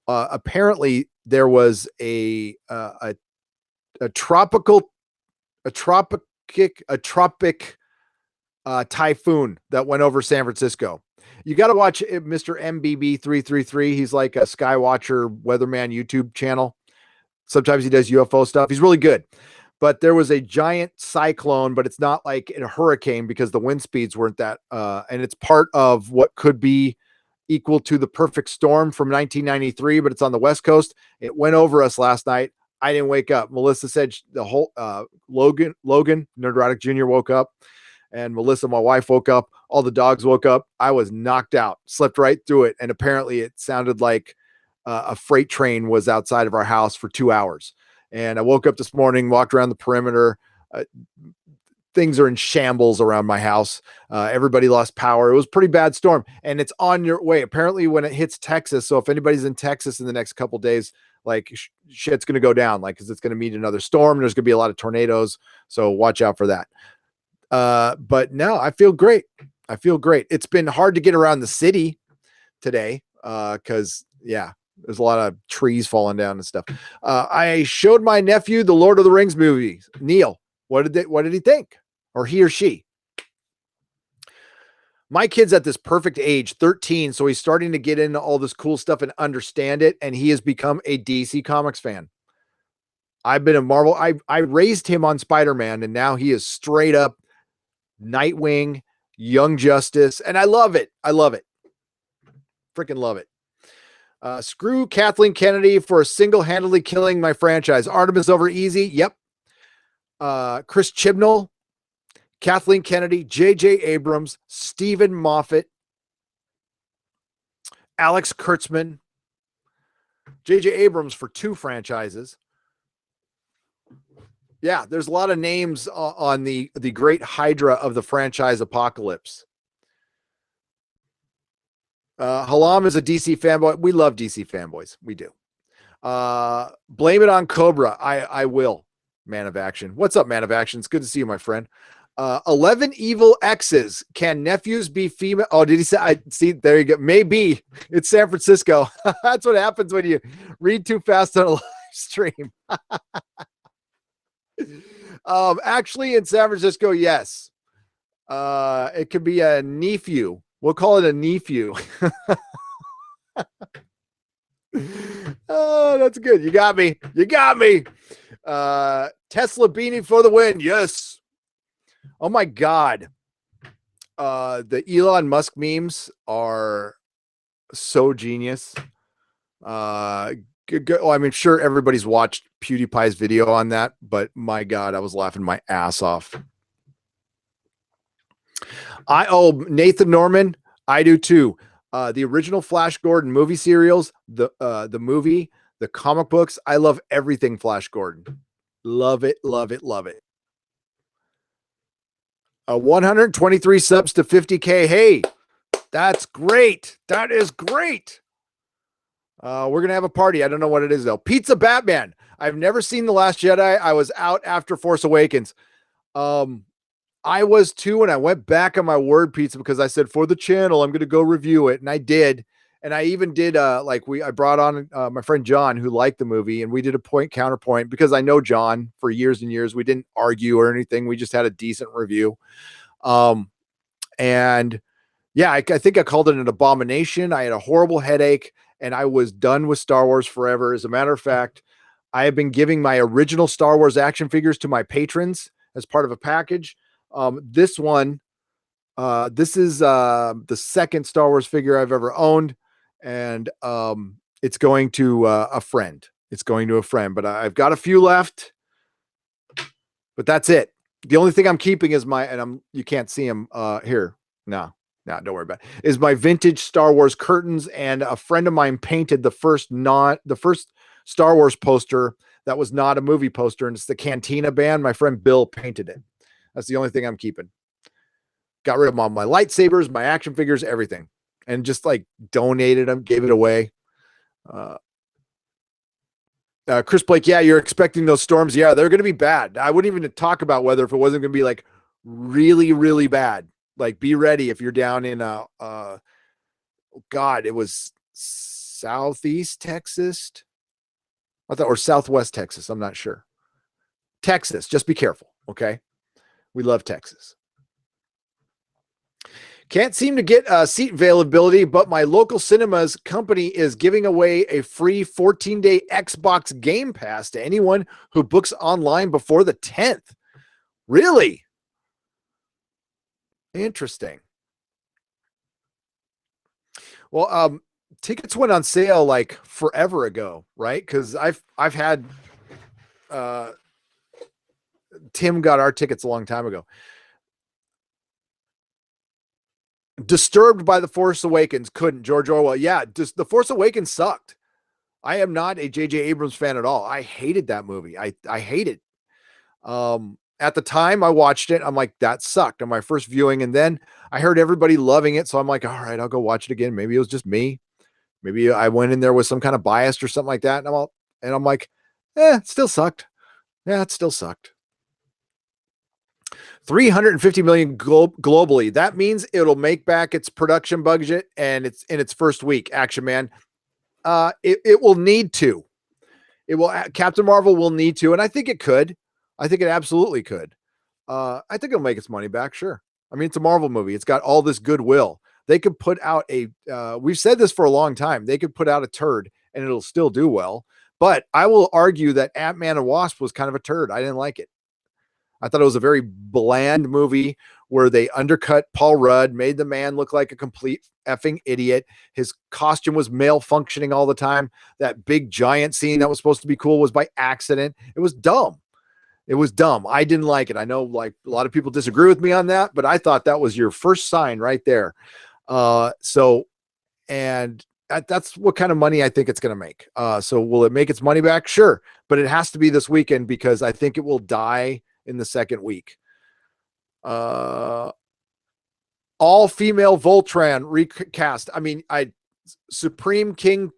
Speaker 1: Apparently there was a tropic typhoon that went over San Francisco. You got to watch Mr. MBB333. He's like a Skywatcher weatherman YouTube channel. Sometimes he does UFO stuff. He's really good. But there was a giant cyclone, but it's not like a hurricane because the wind speeds weren't that. And it's part of what could be equal to the perfect storm from 1993, but it's on the West Coast. It went over us last night. I didn't wake up. Melissa said the whole Logan, Nerdrotic Jr. woke up, and Melissa, my wife, woke up. All the dogs woke up. I was knocked out, slept right through it. And apparently it sounded like a freight train was outside of our house for 2 hours. And I woke up this morning, walked around the perimeter. things are in shambles around my house. Everybody lost power. It was a pretty bad storm, and it's on your way. Apparently, when it hits Texas, so if anybody's in Texas in the next couple days, like shit's going to go down, like because it's going to meet another storm. There's going to be a lot of tornadoes, so watch out for that. But no, I feel great. I feel great. It's been hard to get around the city today because there's a lot of trees falling down and stuff. I showed my nephew the Lord of the Rings movie. Neil, what did he think? Or he or she? My kid's at this perfect age, 13, so he's starting to get into all this cool stuff and understand it, and he has become a DC Comics fan. I've been a Marvel. I raised him on Spider-Man, and now he is straight up Nightwing, Young Justice, and I love it. I love it. Freaking love it. Screw Kathleen Kennedy for single-handedly killing my franchise. Artemis over easy. Yep. Chris Chibnall, Kathleen Kennedy, J.J. Abrams, Stephen Moffat, Alex Kurtzman, J.J. Abrams for 2 franchises. Yeah, there's a lot of names on the great Hydra of the franchise apocalypse. Halam is a DC fanboy. We love DC fanboys. We do. Blame it on Cobra. I will. Man of Action. What's up, Man of Action? It's good to see you, my friend. 11 Evil X's. Can nephews be female? Oh, did he say? I see. There you go. Maybe it's San Francisco. That's what happens when you read too fast on a live stream. Actually, in San Francisco, yes. It could be a nephew. We'll call it a nephew. Oh, that's good. You got me. You got me. Tesla beanie for the win. Yes. Oh my God. The Elon Musk memes are so genius. I'm sure everybody's watched PewDiePie's video on that, but my God, I was laughing my ass off. Nathan Norman, I do too. The original Flash Gordon movie serials, the movie, the comic books. I love everything Flash Gordon. Love it, love it, love it. 123 subs to 50K. Hey, that's great. That is great. We're going to have a party. I don't know what it is, though. Pizza Batman. I've never seen The Last Jedi. I was out after Force Awakens. I was too, and I went back on my word, Pizza, because I said, for the channel, I'm going to go review it. And I did. And I even did, I brought on my friend John, who liked the movie, and we did a point counterpoint because I know John for years and years. We didn't argue or anything. We just had a decent review. And yeah, I think I called it an abomination. I had a horrible headache, and I was done with Star Wars forever. As a matter of fact, I have been giving my original Star Wars action figures to my patrons as part of a package. This is the second Star Wars figure I've ever owned, and it's going to a friend. It's going to a friend, but I've got a few left, but that's it. The only thing I'm keeping is you can't see them here. No, don't worry about it. Is my vintage Star Wars curtains, and a friend of mine painted the first Star Wars poster that was not a movie poster, and it's the Cantina band. My friend Bill painted it. That's the only thing I'm keeping. Got rid of all my lightsabers, my action figures, everything, and just like donated them, gave it away. Chris Blake, yeah, you're expecting those storms. Yeah, they're going to be bad. I wouldn't even talk about weather if it wasn't going to be like really, really bad. Like, be ready if you're down in God, it was Southeast Texas, or Southwest Texas. I'm not sure. Texas, just be careful, okay? We love Texas. Can't seem to get seat availability, but my local cinemas company is giving away a free 14-day Xbox Game Pass to anyone who books online before the 10th. Really? Interesting. Well, tickets went on sale like forever ago, right? Because I've had Tim got our tickets a long time ago. Disturbed by The Force Awakens. Couldn't. George Orwell. Yeah, just The Force Awakens sucked. I am not a J.J. Abrams fan at all. I hated that movie. I hate it. And At the time I watched it, I'm like, that sucked on my first viewing. And then I heard everybody loving it. So I'm like, all right, I'll go watch it again. Maybe it was just me. Maybe I went in there with some kind of bias or something like that. And I'm like, it still sucked. Yeah, it still sucked. 350 million globally. That means it'll make back its production budget and it's in its first week. Action Man. It will need to. Captain Marvel will need to, and I think it could. I think it absolutely could. I think it'll make its money back. Sure. I mean, it's a Marvel movie. It's got all this goodwill. They could put out we've said this for a long time. They could put out a turd and it'll still do well. But I will argue that Ant-Man and Wasp was kind of a turd. I didn't like it. I thought it was a very bland movie where they undercut Paul Rudd, made the man look like a complete effing idiot. His costume was malfunctioning all the time. That big giant scene that was supposed to be cool was by accident. It was dumb. It was dumb. I didn't like it. I know like a lot of people disagree with me on that, but I thought that was your first sign right there. And that's what kind of money I think it's going to make. So will it make its money back? Sure. But it has to be this weekend because I think it will die in the second week. All female Voltron recast. I mean, Supreme King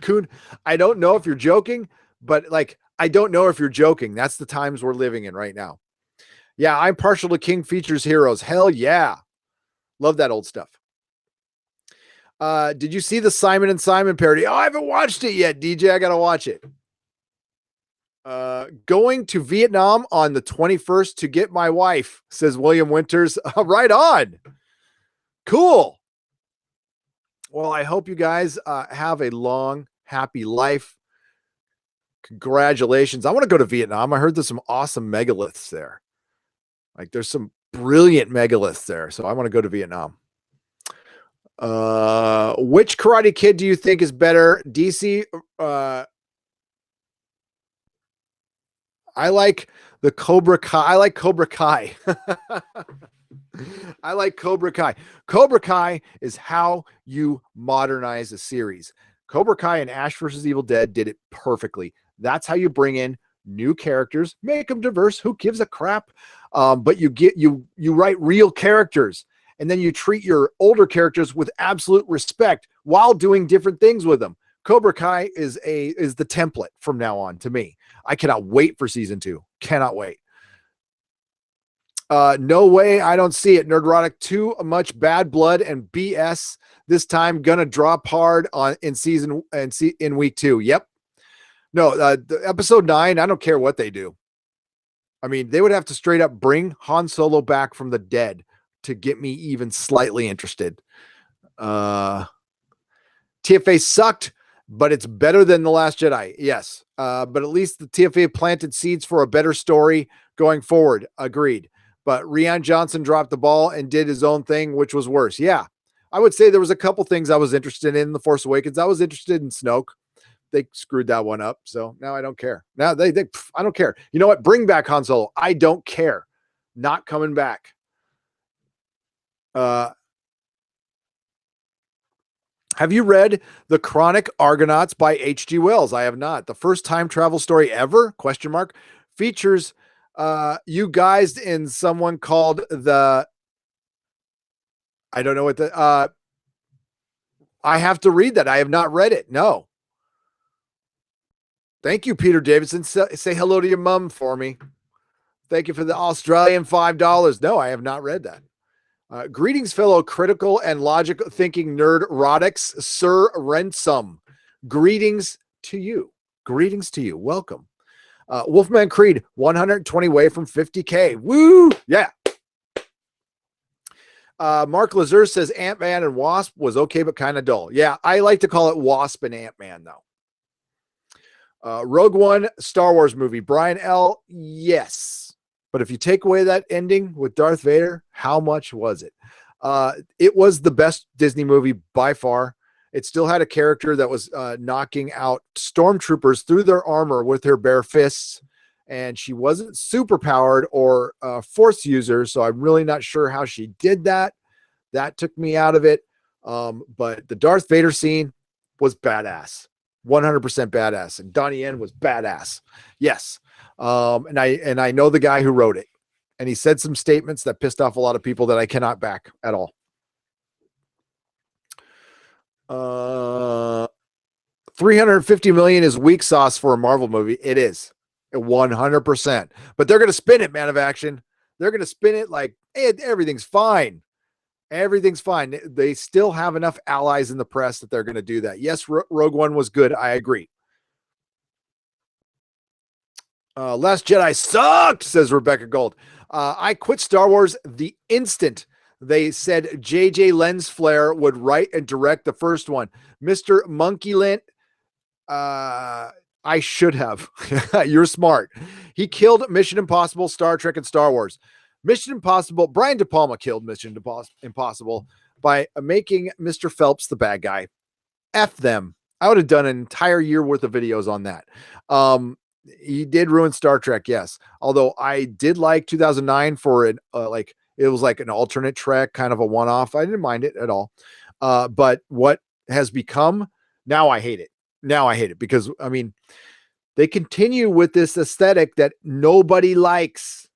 Speaker 1: Kun. I don't know if you're joking, but like, I don't know if you're joking. That's the times we're living in right now. Yeah, I'm partial to King Features Heroes. Hell yeah. Love that old stuff. Did you see the Simon and Simon parody? Oh, I haven't watched it yet, DJ. I got to watch it. Going to Vietnam on the 21st to get my wife, says William Winters. Right on. Cool. Well, I hope you guys have a long, happy life. Congratulations. I want to go to Vietnam. I heard there's some awesome megaliths there. Like there's some brilliant megaliths there. So I want to go to Vietnam. Which Karate Kid do you think is better? DC, I like the Cobra Kai. I like Cobra Kai. I like Cobra Kai. Cobra Kai is how you modernize a series. Cobra Kai and Ash vs. Evil Dead did it perfectly. That's how you bring in new characters, make them diverse. Who gives a crap? But you write real characters, and then you treat your older characters with absolute respect while doing different things with them. Cobra Kai is the template from now on to me. I cannot wait for season 2. Cannot wait. No way. I don't see it. Nerdrotic, too much bad blood and BS this time. Gonna drop hard in week 2. Yep. No, the episode 9, I don't care what they do. I mean, they would have to straight up bring Han Solo back from the dead to get me even slightly interested. TFA sucked, but it's better than The Last Jedi. Yes. But at least the TFA planted seeds for a better story going forward. Agreed. But Rian Johnson dropped the ball and did his own thing, which was worse. Yeah. I would say there was a couple things I was interested in The Force Awakens. I was interested in Snoke. They screwed that one up. So now I don't care. Now I don't care. You know what? Bring back Han Solo. I don't care. Not coming back. Have you read The Chronic Argonauts by H.G. Wells? I have not. The first time travel story ever? ? Features you guys in someone called the. I don't know what the. I have to read that. I have not read it. No. Thank you, Peter Davidson. Say hello to your mom for me. Thank you for the Australian $5. No, I have not read that. Greetings, fellow critical and logical thinking nerdrotics, Sir Ransom. Greetings to you. Greetings to you. Welcome. Wolfman Creed, 120 away from 50K. Woo! Yeah. Mark Lazur says Ant-Man and Wasp was okay, but kind of dull. Yeah, I like to call it Wasp and Ant-Man, though. Rogue One, Star Wars movie. Brian L., yes. But if you take away that ending with Darth Vader, how much was it? It was the best Disney movie by far. It still had a character that was knocking out stormtroopers through their armor with her bare fists. And she wasn't super powered or a force user, so I'm really not sure how she did that. That took me out of it. But the Darth Vader scene was badass. 100% badass. And Donnie Yen was badass. Yes. And I know the guy who wrote it, and he said some statements that pissed off a lot of people that I cannot back at all. 350 million is weak sauce for a Marvel movie. It is 100%, but they're going to spin it, Man of Action. They're going to spin it like, hey, everything's fine. Everything's fine. They still have enough allies in the press that they're going to do that. Yes, Rogue One was good. I agree. Last Jedi sucked, says Rebecca Gold. I quit Star Wars the instant they said J.J. Lens Flare would write and direct the first one. Mr. Monkey Lint, I should have. You're smart. He killed Mission Impossible, Star Trek, and Star Wars. Mission Impossible, Brian De Palma killed Mission Impossible by making Mr. Phelps the bad guy. F them. I would have done an entire year worth of videos on that. He did ruin Star Trek, yes. Although I did like 2009 for an it was like an alternate Trek, kind of a one-off. I didn't mind it at all. But what has become, now I hate it. Now I hate it because, I mean, they continue with this aesthetic that nobody likes.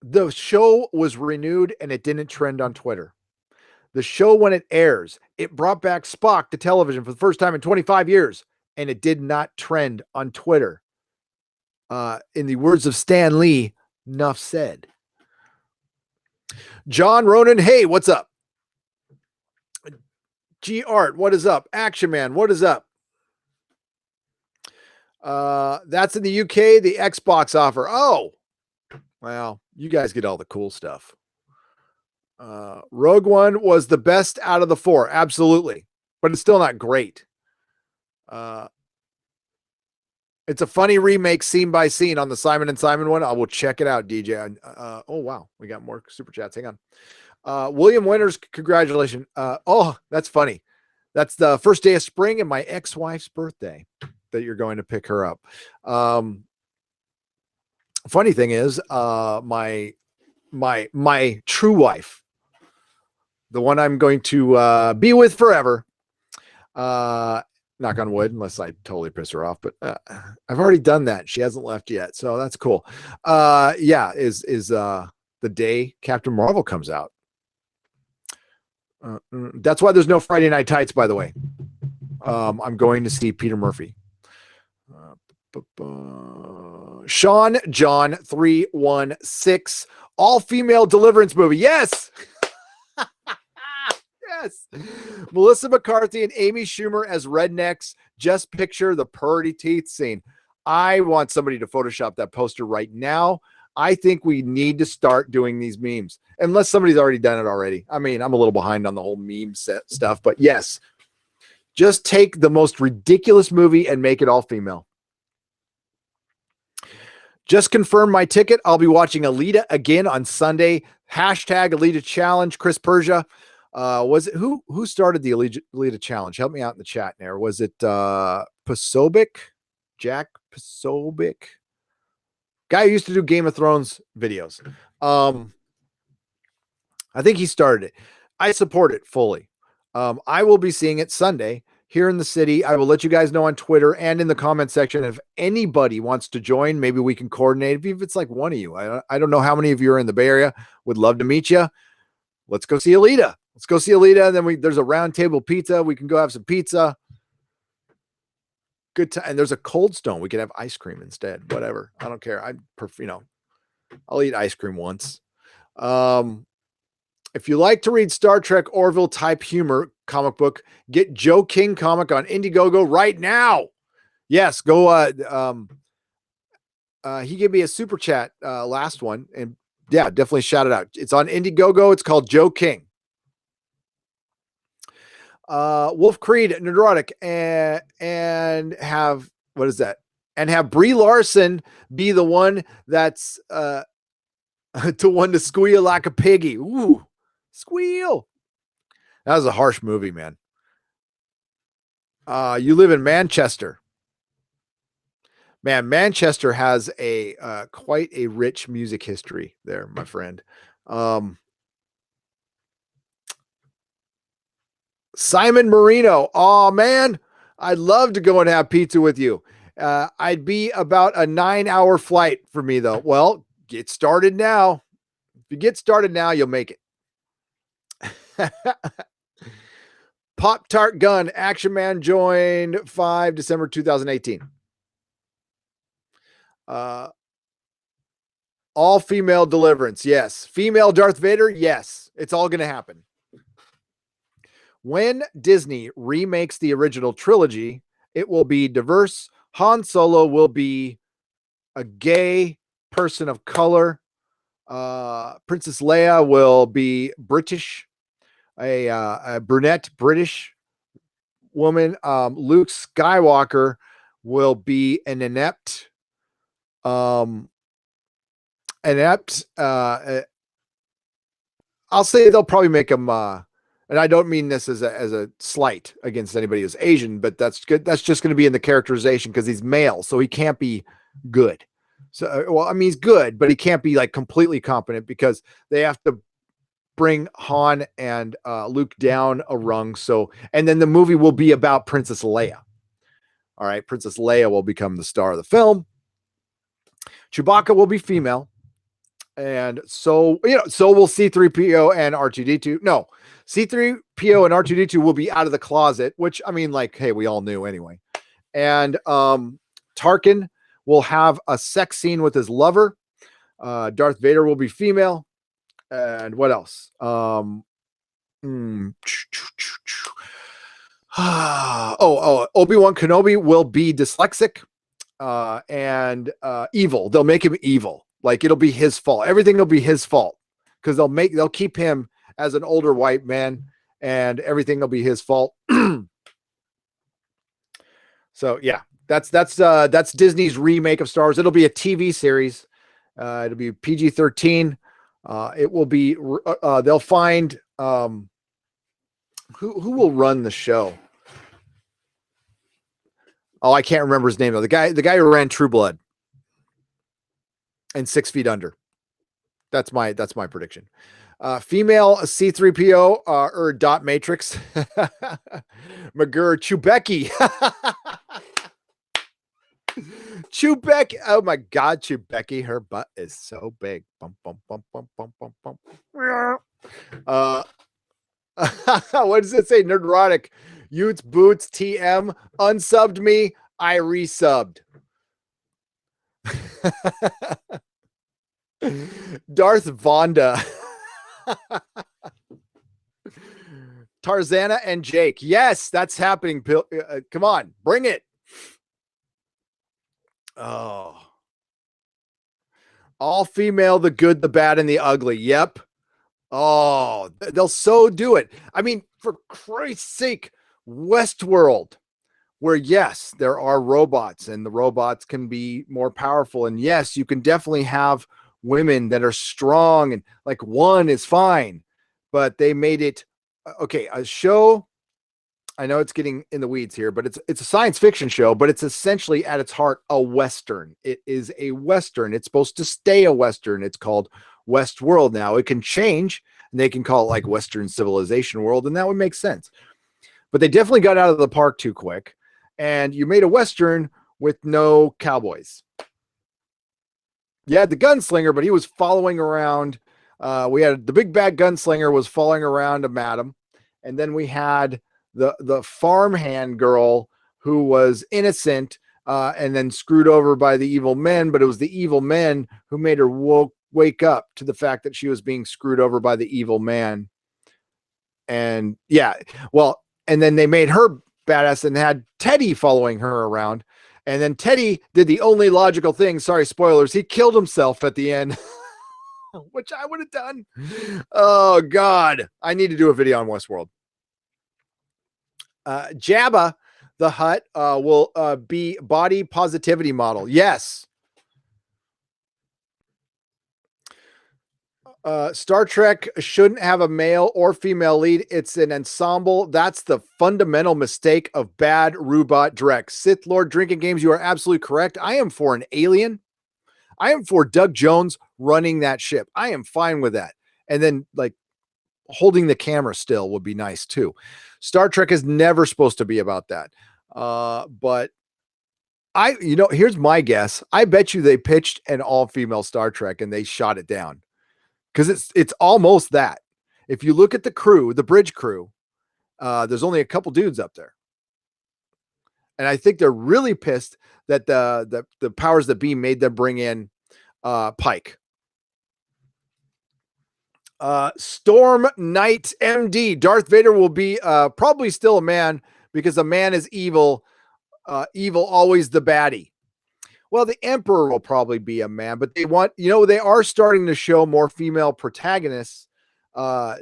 Speaker 1: The show was renewed and it didn't trend on Twitter. The show, when it airs, it brought back Spock to television for the first time in 25 years, and it did not trend on Twitter. In the words of Stan Lee, enough said. John Ronan, hey, what's up? G Art, what is up? Action Man, what is up? That's in the UK, the Xbox offer. Oh, well, you guys get all the cool stuff. Rogue One was the best out of the four. Absolutely. But it's still not great. It's a funny remake scene by scene on the Simon and Simon one. I will check it out, DJ. Oh, wow. We got more super chats. Hang on. William Winters, congratulations. Oh, that's funny. That's the first day of spring and my ex-wife's birthday that you're going to pick her up. Funny thing is, my true wife, the one I'm going to be with forever, knock on wood, unless I totally piss her off, but I've already done that. She hasn't left yet, so that's cool. Is the day Captain Marvel comes out. That's why there's no Friday Night Tights, by the way. I'm going to see Peter Murphy. Sean John 316, all-female deliverance movie. Yes. Yes. Melissa McCarthy and Amy Schumer as rednecks. Just picture the pearly teeth scene. I want somebody to Photoshop that poster right now. I think we need to start doing these memes, unless somebody's already done it already. I mean, I'm a little behind on the whole meme set stuff, but yes, just take the most ridiculous movie and make it all female. Just confirmed my ticket. I'll be watching Alita again on Sunday. Hashtag Alita Challenge. Chris Persia. Was it who started the Alita Challenge? Help me out in the chat there. Was it Posobiec? Jack Posobiec? Guy who used to do Game of Thrones videos. I think he started it. I support it fully. I will be seeing it Sunday here in the city. I will let you guys know on Twitter and in the comment section if anybody wants to join. Maybe we can coordinate. If it's like one of you, I don't know how many of you are in the Bay Area. Would love to meet you. Let's go see Alita. Let's go see Alita. Then there's a round table pizza. We can go have some pizza. Good time. And there's a Cold Stone. We can have ice cream instead. Whatever. I don't care. I'll eat ice cream once. If you like to read Star Trek Orville type humor comic book, get Joe King comic on Indiegogo right now. Yes, go. He gave me a super chat last one, and yeah, definitely shout it out. It's on Indiegogo. It's called Joe King. Wolf Creed, Nerdrotic, and have, what is that? And have Brie Larson be the one that's the one to squeal like a piggy. Ooh, squeal. That was a harsh movie, man. You live in Manchester. Man, Manchester has a quite a rich music history there, my friend. Simon Marino. Oh, man, I'd love to go and have pizza with you. I'd be about a 9-hour flight for me, though. Well, get started now. If you get started now, you'll make it. Pop Tart Gun, Action Man joined 5 December 2018. All female Deliverance, yes. Female Darth Vader, yes. It's all going to happen. When Disney remakes the original trilogy, it will be diverse. Han Solo will be a gay person of color. Princess Leia will be British, a brunette British woman. Luke Skywalker will be an inept, I'll say they'll probably make him, and I don't mean this as a slight against anybody who's Asian, but that's good. That's just going to be in the characterization because he's male, so he can't be good. So, well, I mean, he's good, but he can't be like completely competent because they have to bring Han and Luke down a rung. So, and then the movie will be about Princess Leia. All right, Princess Leia will become the star of the film. Chewbacca will be female. And so, so will C-3PO and R2-D2. No, C-3PO and R2-D2 will be out of the closet, which, I mean, like, hey, we all knew anyway. And Tarkin will have a sex scene with his lover. Darth Vader will be female. And what else? Obi-Wan Kenobi will be dyslexic and evil. They'll make him evil. Like, it'll be his fault. Everything will be his fault because they'll keep him as an older white man and everything will be his fault. So yeah, that's Disney's remake of Star Wars. It'll be a TV series. It'll be PG-13. It will be, they'll find, who will run the show? Oh, I can't remember his name though. The guy who ran True Blood and 6 Feet Under. That's my prediction. Female C-3PO or dot matrix. McGurr Chewbecca. Chewbecca. Oh my God, Chewbecca. Her butt is so big. Bum, bum, bum, bum, bum, bum, bum. What does it say? Nerdrotic. Utes, Boots, TM. Unsubbed me. I resubbed. Darth Vonda. Tarzana and Jake. Yes, that's happening. Come on, bring it. Oh. All female, the good, the bad, and the ugly. Yep. Oh, they'll so do it. I mean, for Christ's sake, Westworld, where yes, there are robots and the robots can be more powerful. And yes, you can definitely have women that are strong and like one is fine, but they made it okay. A show, I know it's getting in the weeds here, but it's a science fiction show, but it's essentially at its heart a Western. It is a Western. It's supposed to stay a Western. It's called Westworld now. It can change and they can call it like Western Civilization World, and that would make sense. But they definitely got out of the park too quick. And you made a Western with no cowboys. You had the gunslinger, but he was following around. We had the big bad gunslinger was following around a madam. And then we had the farmhand girl who was innocent and then screwed over by the evil men. But it was the evil men who made her wake up to the fact that she was being screwed over by the evil man. And yeah, well, and then they made her badass and had Teddy following her around. And then Teddy did the only logical thing. Sorry, spoilers. He killed himself at the end, which I would have done. Oh, God. I need to do a video on Westworld. Jabba the Hutt will be body positivity model. Yes. Star Trek shouldn't have a male or female lead. It's an ensemble. That's the fundamental mistake of bad robot direct. Sith Lord Drinking Games, you are absolutely correct. I am for an alien. I am for Doug Jones running that ship. I am fine with that. And then like holding the camera still would be nice too. Star Trek is never supposed to be about that. But Here's my guess. I bet you they pitched an all-female Star Trek and they shot it down because it's almost that. If you look at the crew, the bridge crew, there's only a couple dudes up there, and I think they're really pissed that the powers that be made them bring in Pike. Storm Knight MD. Darth Vader will be probably still a man because a man is evil. Evil always the baddie. Well, the Emperor will probably be a man, but they are starting to show more female protagonists. But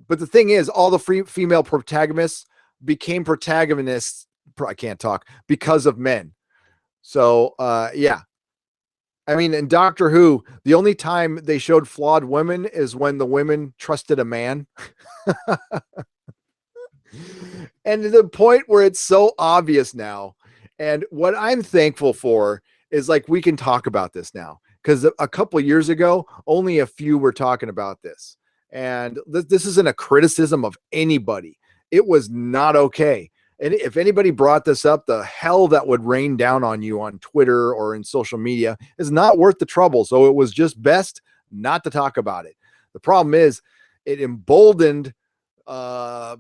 Speaker 1: the thing is, all the female protagonists became protagonists. I can't talk because of men. So, yeah. I mean, in Doctor Who, the only time they showed flawed women is when the women trusted a man. And to the point where it's so obvious now. And what I'm thankful for is like, we can talk about this now, because a couple of years ago, only a few were talking about this. And this isn't a criticism of anybody. It was not okay. And if anybody brought this up, the hell that would rain down on you on Twitter or in social media is not worth the trouble. So it was just best not to talk about it. The problem is it emboldened the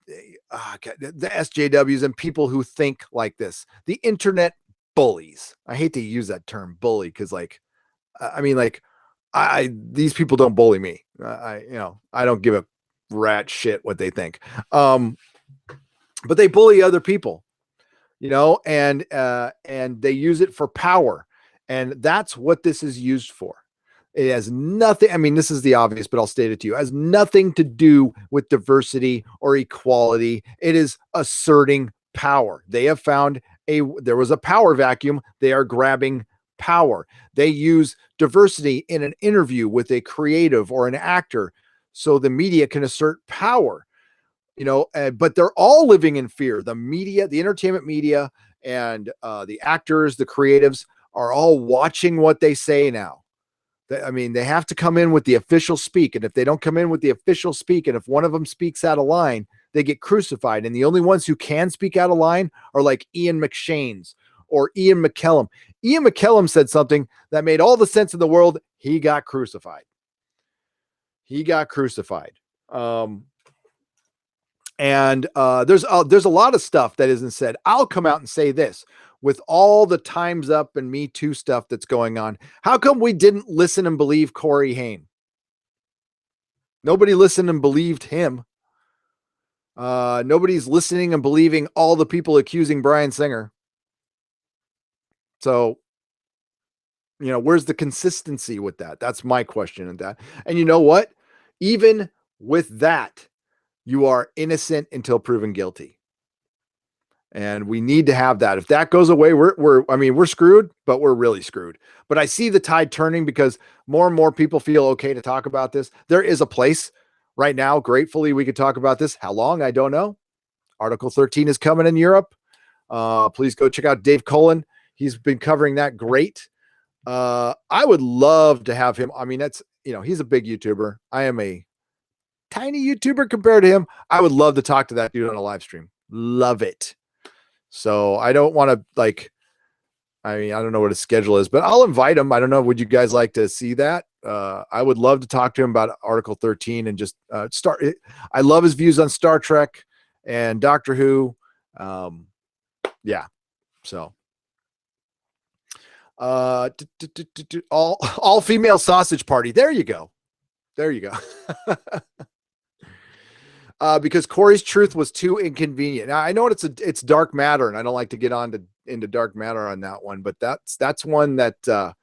Speaker 1: SJWs and people who think like this. The internet bullies. I hate to use that term bully because these people don't bully me. I don't give a rat shit what they think. But they bully other people, and they use it for power. And that's what this is used for. It has nothing. I mean, this is the obvious, but I'll state it to you. It has nothing to do with diversity or equality. It is asserting power. They have found there was a power vacuum. They are grabbing power. They use diversity in an interview with a creative or an actor so the media can assert power. But they're all living in fear. The media, the entertainment media, and the actors, the creatives are all watching what they say now. They have to come in with the official speak. And if they don't come in with the official speak, and if one of them speaks out of line, they get crucified. And the only ones who can speak out of line are like Ian McShane's or Ian McKellen. Ian McKellen said something that made all the sense in the world. He got crucified. And there's a lot of stuff that isn't said. I'll come out and say this. With all the Time's Up and Me Too stuff that's going on, how come we didn't listen and believe Corey Haim? Nobody listened and believed him. Nobody's listening and believing all the people accusing Bryan Singer. So, where's the consistency with that? That's my question in that. And you know what? Even with that, you are innocent until proven guilty. And we need to have that. If that goes away, we're screwed, but we're really screwed. But I see the tide turning because more and more people feel okay to talk about this. There is a place right now. Gratefully, we could talk about this. How long? I don't know. Article 13 is coming in Europe. Please go check out Dave Cullen. He's been covering that great. I would love to have him. I mean, he's a big YouTuber. I am a tiny YouTuber compared to him. I would love to talk to that dude on a live stream. Love it. So I don't want to I don't know what his schedule is, but I'll invite him. I don't know. Would you guys like to see that? I would love to talk to him about Article 13 and just start it. I love his views on Star Trek and Doctor Who. Yeah. So all female sausage party. There you go. Because Corey's truth was too inconvenient. Now, I know it's dark matter, and I don't like to get into dark matter on that one, but that's one that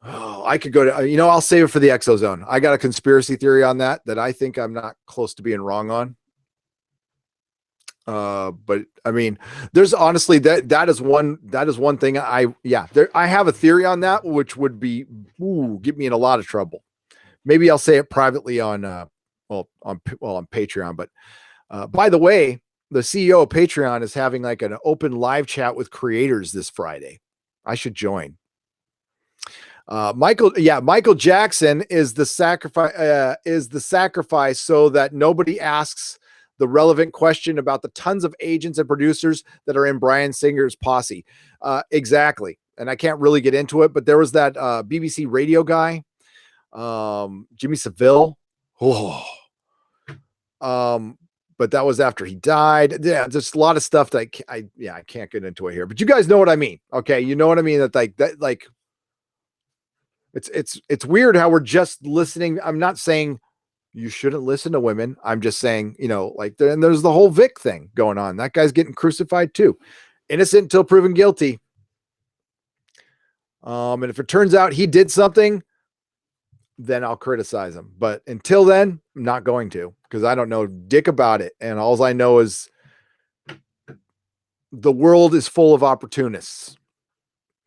Speaker 1: I could go to. I'll save it for the Exozone. I got a conspiracy theory on that I think I'm not close to being wrong on. But I mean, there's honestly that is one thing I have a theory on that, which would be get me in a lot of trouble. Maybe I'll say it privately on Patreon. But by the way, the CEO of Patreon is having like an open live chat with creators this Friday. I should join. Michael Jackson is the sacrifice so that nobody asks the relevant question about the tons of agents and producers that are in Bryan Singer's posse. Exactly. And I can't really get into it, but there was that BBC radio guy, Jimmy Savile. Oh. But that was after he died. Yeah, just a lot of stuff that I can't get into it here. But you guys know what I mean. Okay, you know what I mean? That it's weird how we're just listening. I'm not saying you shouldn't listen to women. I'm just saying, and there's the whole Vic thing going on. That guy's getting crucified too. Innocent until proven guilty. And if it turns out he did something, then I'll criticize him. But until then, I'm not going to, because I don't know dick about it. And all I know is the world is full of opportunists.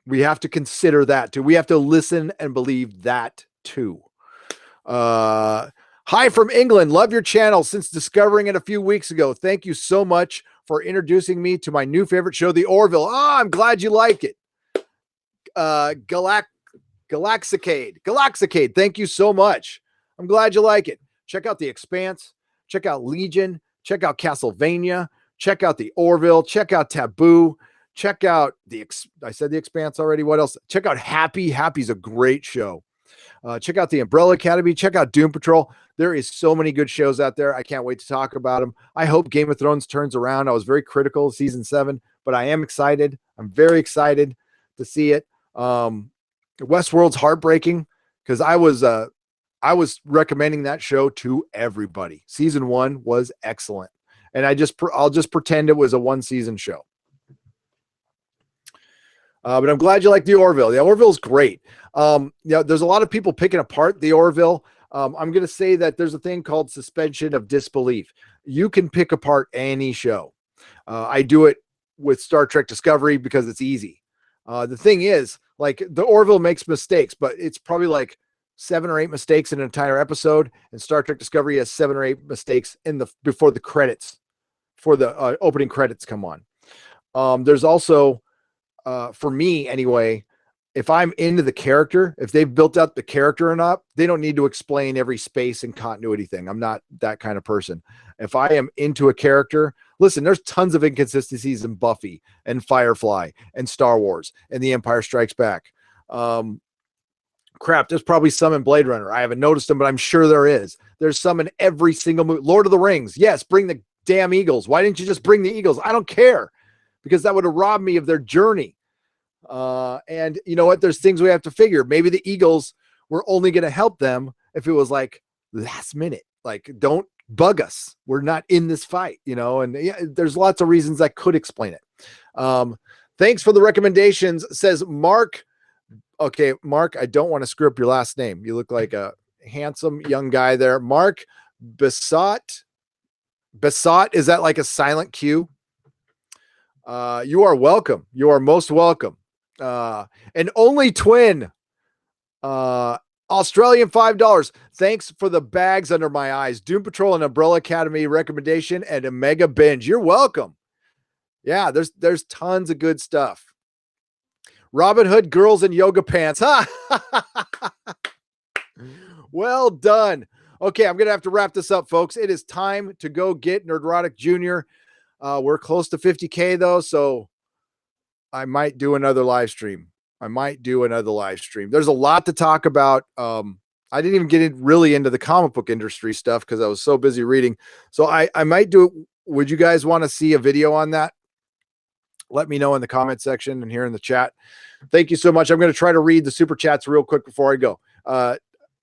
Speaker 1: We have to consider that too. We have to listen and believe that too. Hi from England. Love your channel since discovering it a few weeks ago. Thank you so much for introducing me to my new favorite show, The Orville. I'm glad you like it. Galaxicade. Thank you so much. I'm glad you like it. Check out The Expanse. Check out Legion. Check out Castlevania. Check out The Orville. Check out Taboo. Check out I said The Expanse already. What else? Check out Happy. Happy's a great show. Check out The Umbrella Academy. Check out Doom Patrol. There is so many good shows out there. I can't wait to talk about them. I hope Game of Thrones turns around. I was very critical of season 7, but I am excited. I'm very excited to see it. Westworld's heartbreaking because I was recommending that show to everybody. Season 1 was excellent, and I'll just pretend it was a 1-season show. But I'm glad you like The Orville. The Orville's great. There's a lot of people picking apart The Orville. I'm going to say that there's a thing called suspension of disbelief. You can pick apart any show. I do it with Star Trek Discovery because it's easy. The thing is, like, The Orville makes mistakes, but it's probably like 7 or 8 mistakes in an entire episode, and Star Trek Discovery has 7 or 8 mistakes before the credits, for the opening credits come on. There's also, for me anyway, if I'm into the character, if they've built up the character enough, they don't need to explain every space and continuity thing. I'm not that kind of person. If I am into a character, listen, there's tons of inconsistencies in Buffy and Firefly and Star Wars and The Empire Strikes Back. Crap, there's probably some in Blade Runner. I haven't noticed them, but I'm sure there is. There's some in every single movie. Lord of the Rings. Yes, bring the damn Eagles. Why didn't you just bring the Eagles? I don't care, because that would have robbed me of their journey. And you know what? There's things we have to figure. Maybe the Eagles were only going to help them if it was like last minute. Like, don't bug us. We're not in this fight, and yeah, there's lots of reasons that could explain it. Thanks for the recommendations, says Mark. Okay, Mark, I don't want to screw up your last name. You look like a handsome young guy there. Mark Besot. Besot, is that like a silent Q? You are welcome. You are most welcome. An only twin, Australian $5. Thanks for the bags under my eyes. Doom Patrol and Umbrella Academy recommendation and a mega binge. You're welcome. Yeah, there's tons of good stuff. Robin Hood girls in yoga pants. Huh? Well done. Okay, I'm going to have to wrap this up, folks. It is time to go get Nerdrotic Jr. We're close to 50K though, so I might do another live stream. There's a lot to talk about. I didn't even get really into the comic book industry stuff because I was so busy reading. So I might do it. Would you guys want to see a video on that? Let me know in the comment section and here in the chat. Thank you so much. I'm going to try to read the super chats real quick before I go.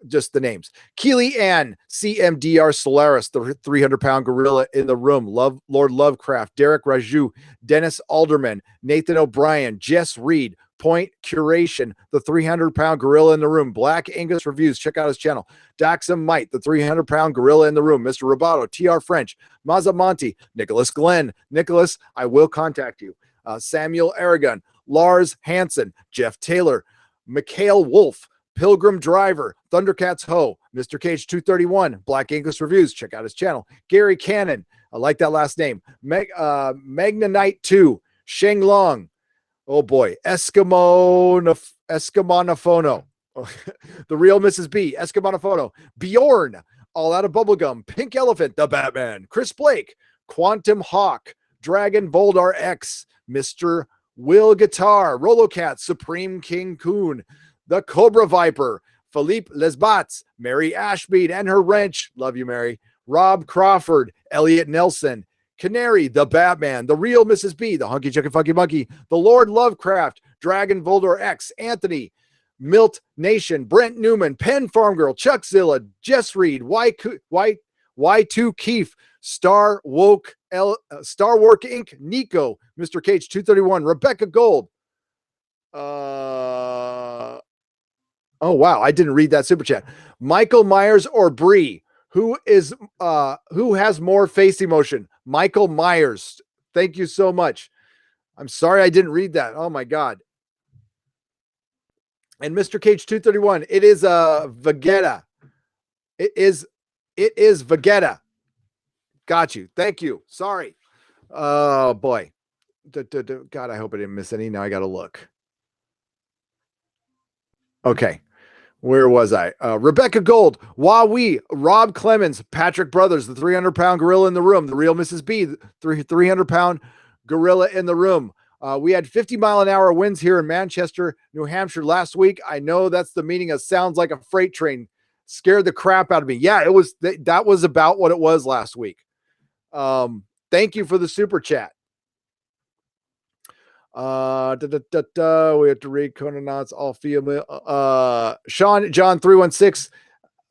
Speaker 1: Just the names. Keely Ann, CMDR Solaris, the 300-pound gorilla in the room. Lord Lovecraft, Derek Raju, Dennis Alderman, Nathan O'Brien, Jess Reed, Point Curation, the 300-pound gorilla in the room. Black Angus Reviews, check out his channel. Daxam Might, the 300-pound gorilla in the room. Mr. Roboto, TR French, Mazamonti, Nicholas Glenn. Nicholas, I will contact you. Samuel Aragon, Lars Hansen, Jeff Taylor, Mikhail Wolf, Pilgrim Driver, Thundercats Ho, Mr. Cage 231, Black English Reviews, check out his channel. Gary Cannon, I like that last name. Magna Knight 2, Sheng Long, oh boy, Eskimonofono, The Real Mrs. B, Eskimonofono, Bjorn, All Out of Bubblegum, Pink Elephant, The Batman, Chris Blake, Quantum Hawk, Dragon Voldar X, Mr. Will Guitar, Rolocat, Supreme King Coon, The Cobra Viper, Philippe Lesbats, Mary Ashmead and her wrench, love you, Mary, Rob Crawford, Elliot Nelson, Canary, The Batman, The Real Mrs. B, The Hunky Chucky Funky Monkey, The Lord Lovecraft, Dragon Voldor X, Anthony, Milt Nation, Brent Newman, Penn Farm Girl, Chuckzilla, Jess Reed, Y2 Keefe, Star Work Inc., Nico, Mr. Cage 231, Rebecca Gold. Oh wow, I didn't read that super chat. Michael Myers or Brie? Who has more face emotion? Michael Myers. Thank you so much. I'm sorry I didn't read that. Oh my God. And Mr. Cage 231, it is Vegeta. It is Vegeta. Got you. Thank you. Sorry. Oh boy. God, I hope I didn't miss any. Now I got to look. Okay. Where was I? Rebecca Gold, Wowee, Rob Clemens, Patrick Brothers, the 300-pound gorilla in the room, the real Mrs. B, 300-pound gorilla in the room. We had 50-mile-an-hour winds here in Manchester, New Hampshire last week. I know that's the meaning of sounds like a freight train. Scared the crap out of me. Yeah, it was. That was about what it was last week. Thank you for the super chat. We have to read Conanauts, all female. Sean John 316.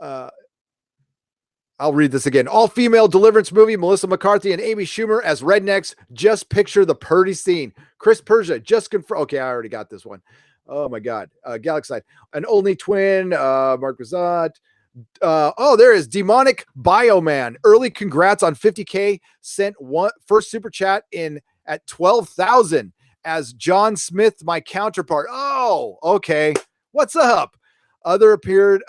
Speaker 1: I'll read this again. All female deliverance movie, Melissa McCarthy and Amy Schumer as rednecks. Just picture the purdy scene. Chris Persia just confirmed. Okay, I already got this one. Oh my God. Galaxy, an only twin. Mark Razat. There is Demonic Bioman. Early congrats on 50K. Sent first super chat in at 12,000 as John Smith, my counterpart. Oh, okay. What's up? Other appeared,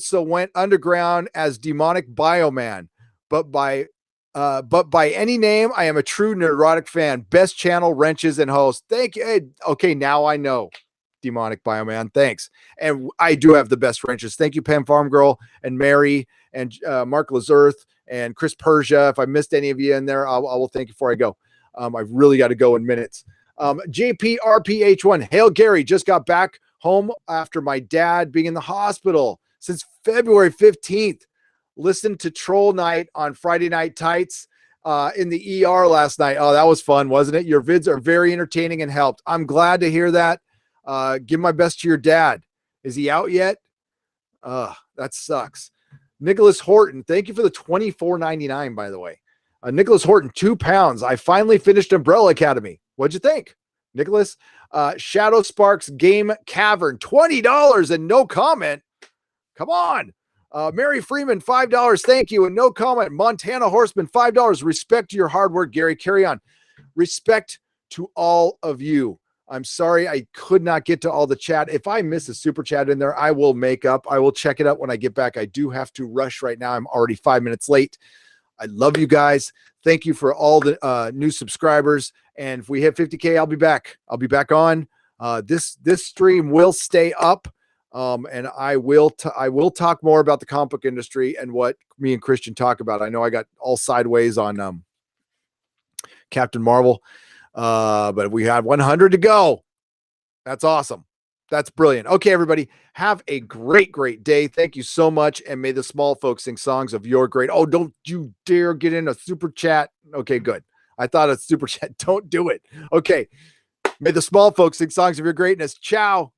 Speaker 1: so went underground as Demonic Bioman. But by any name, I am a true Nerdrotic fan. Best channel, wrenches, and host. Thank you. Okay, now I know. Demonic Bioman, thanks. And I do have the best wrenches. Thank you, Pam Farm Girl and Mary and Mark Lazurth and Chris Persia. If I missed any of you in there, I will thank you before I go. I've really got to go in minutes. JPRPH1, Hail Gary, just got back home after my dad being in the hospital since February 15th. Listened to Troll Night on Friday Night Tights in the ER last night. Oh, that was fun, wasn't it? Your vids are very entertaining and helped. I'm glad to hear that. Give my best to your dad. Is he out yet? That sucks. Nicholas Horton, thank you for the $24.99, by the way. Nicholas Horton, 2 pounds. I finally finished Umbrella Academy. What'd you think, Nicholas? Shadow Sparks Game Cavern, $20 and no comment. Come on. Mary Freeman, $5. Thank you and no comment. Montana Horseman, $5. Respect to your hard work, Gary. Carry on. Respect to all of you. I'm sorry I could not get to all the chat. If I miss a super chat in there, I will make up. I will check it out when I get back. I do have to rush right now. I'm already 5 minutes late. I love you guys. Thank you for all the new subscribers. And if we hit 50K, I'll be back. I'll be back on. This stream will stay up. And I will talk more about the comic book industry and what me and Christian talk about. I know I got all sideways on Captain Marvel. But we have 100 to go. That's awesome. That's brilliant. Okay, everybody, have a great, great day. Thank you so much. And may the small folks sing songs of your great. Oh, don't you dare get in a super chat. Okay, good. I thought a super chat. Don't do it. Okay. May the small folks sing songs of your greatness. Ciao.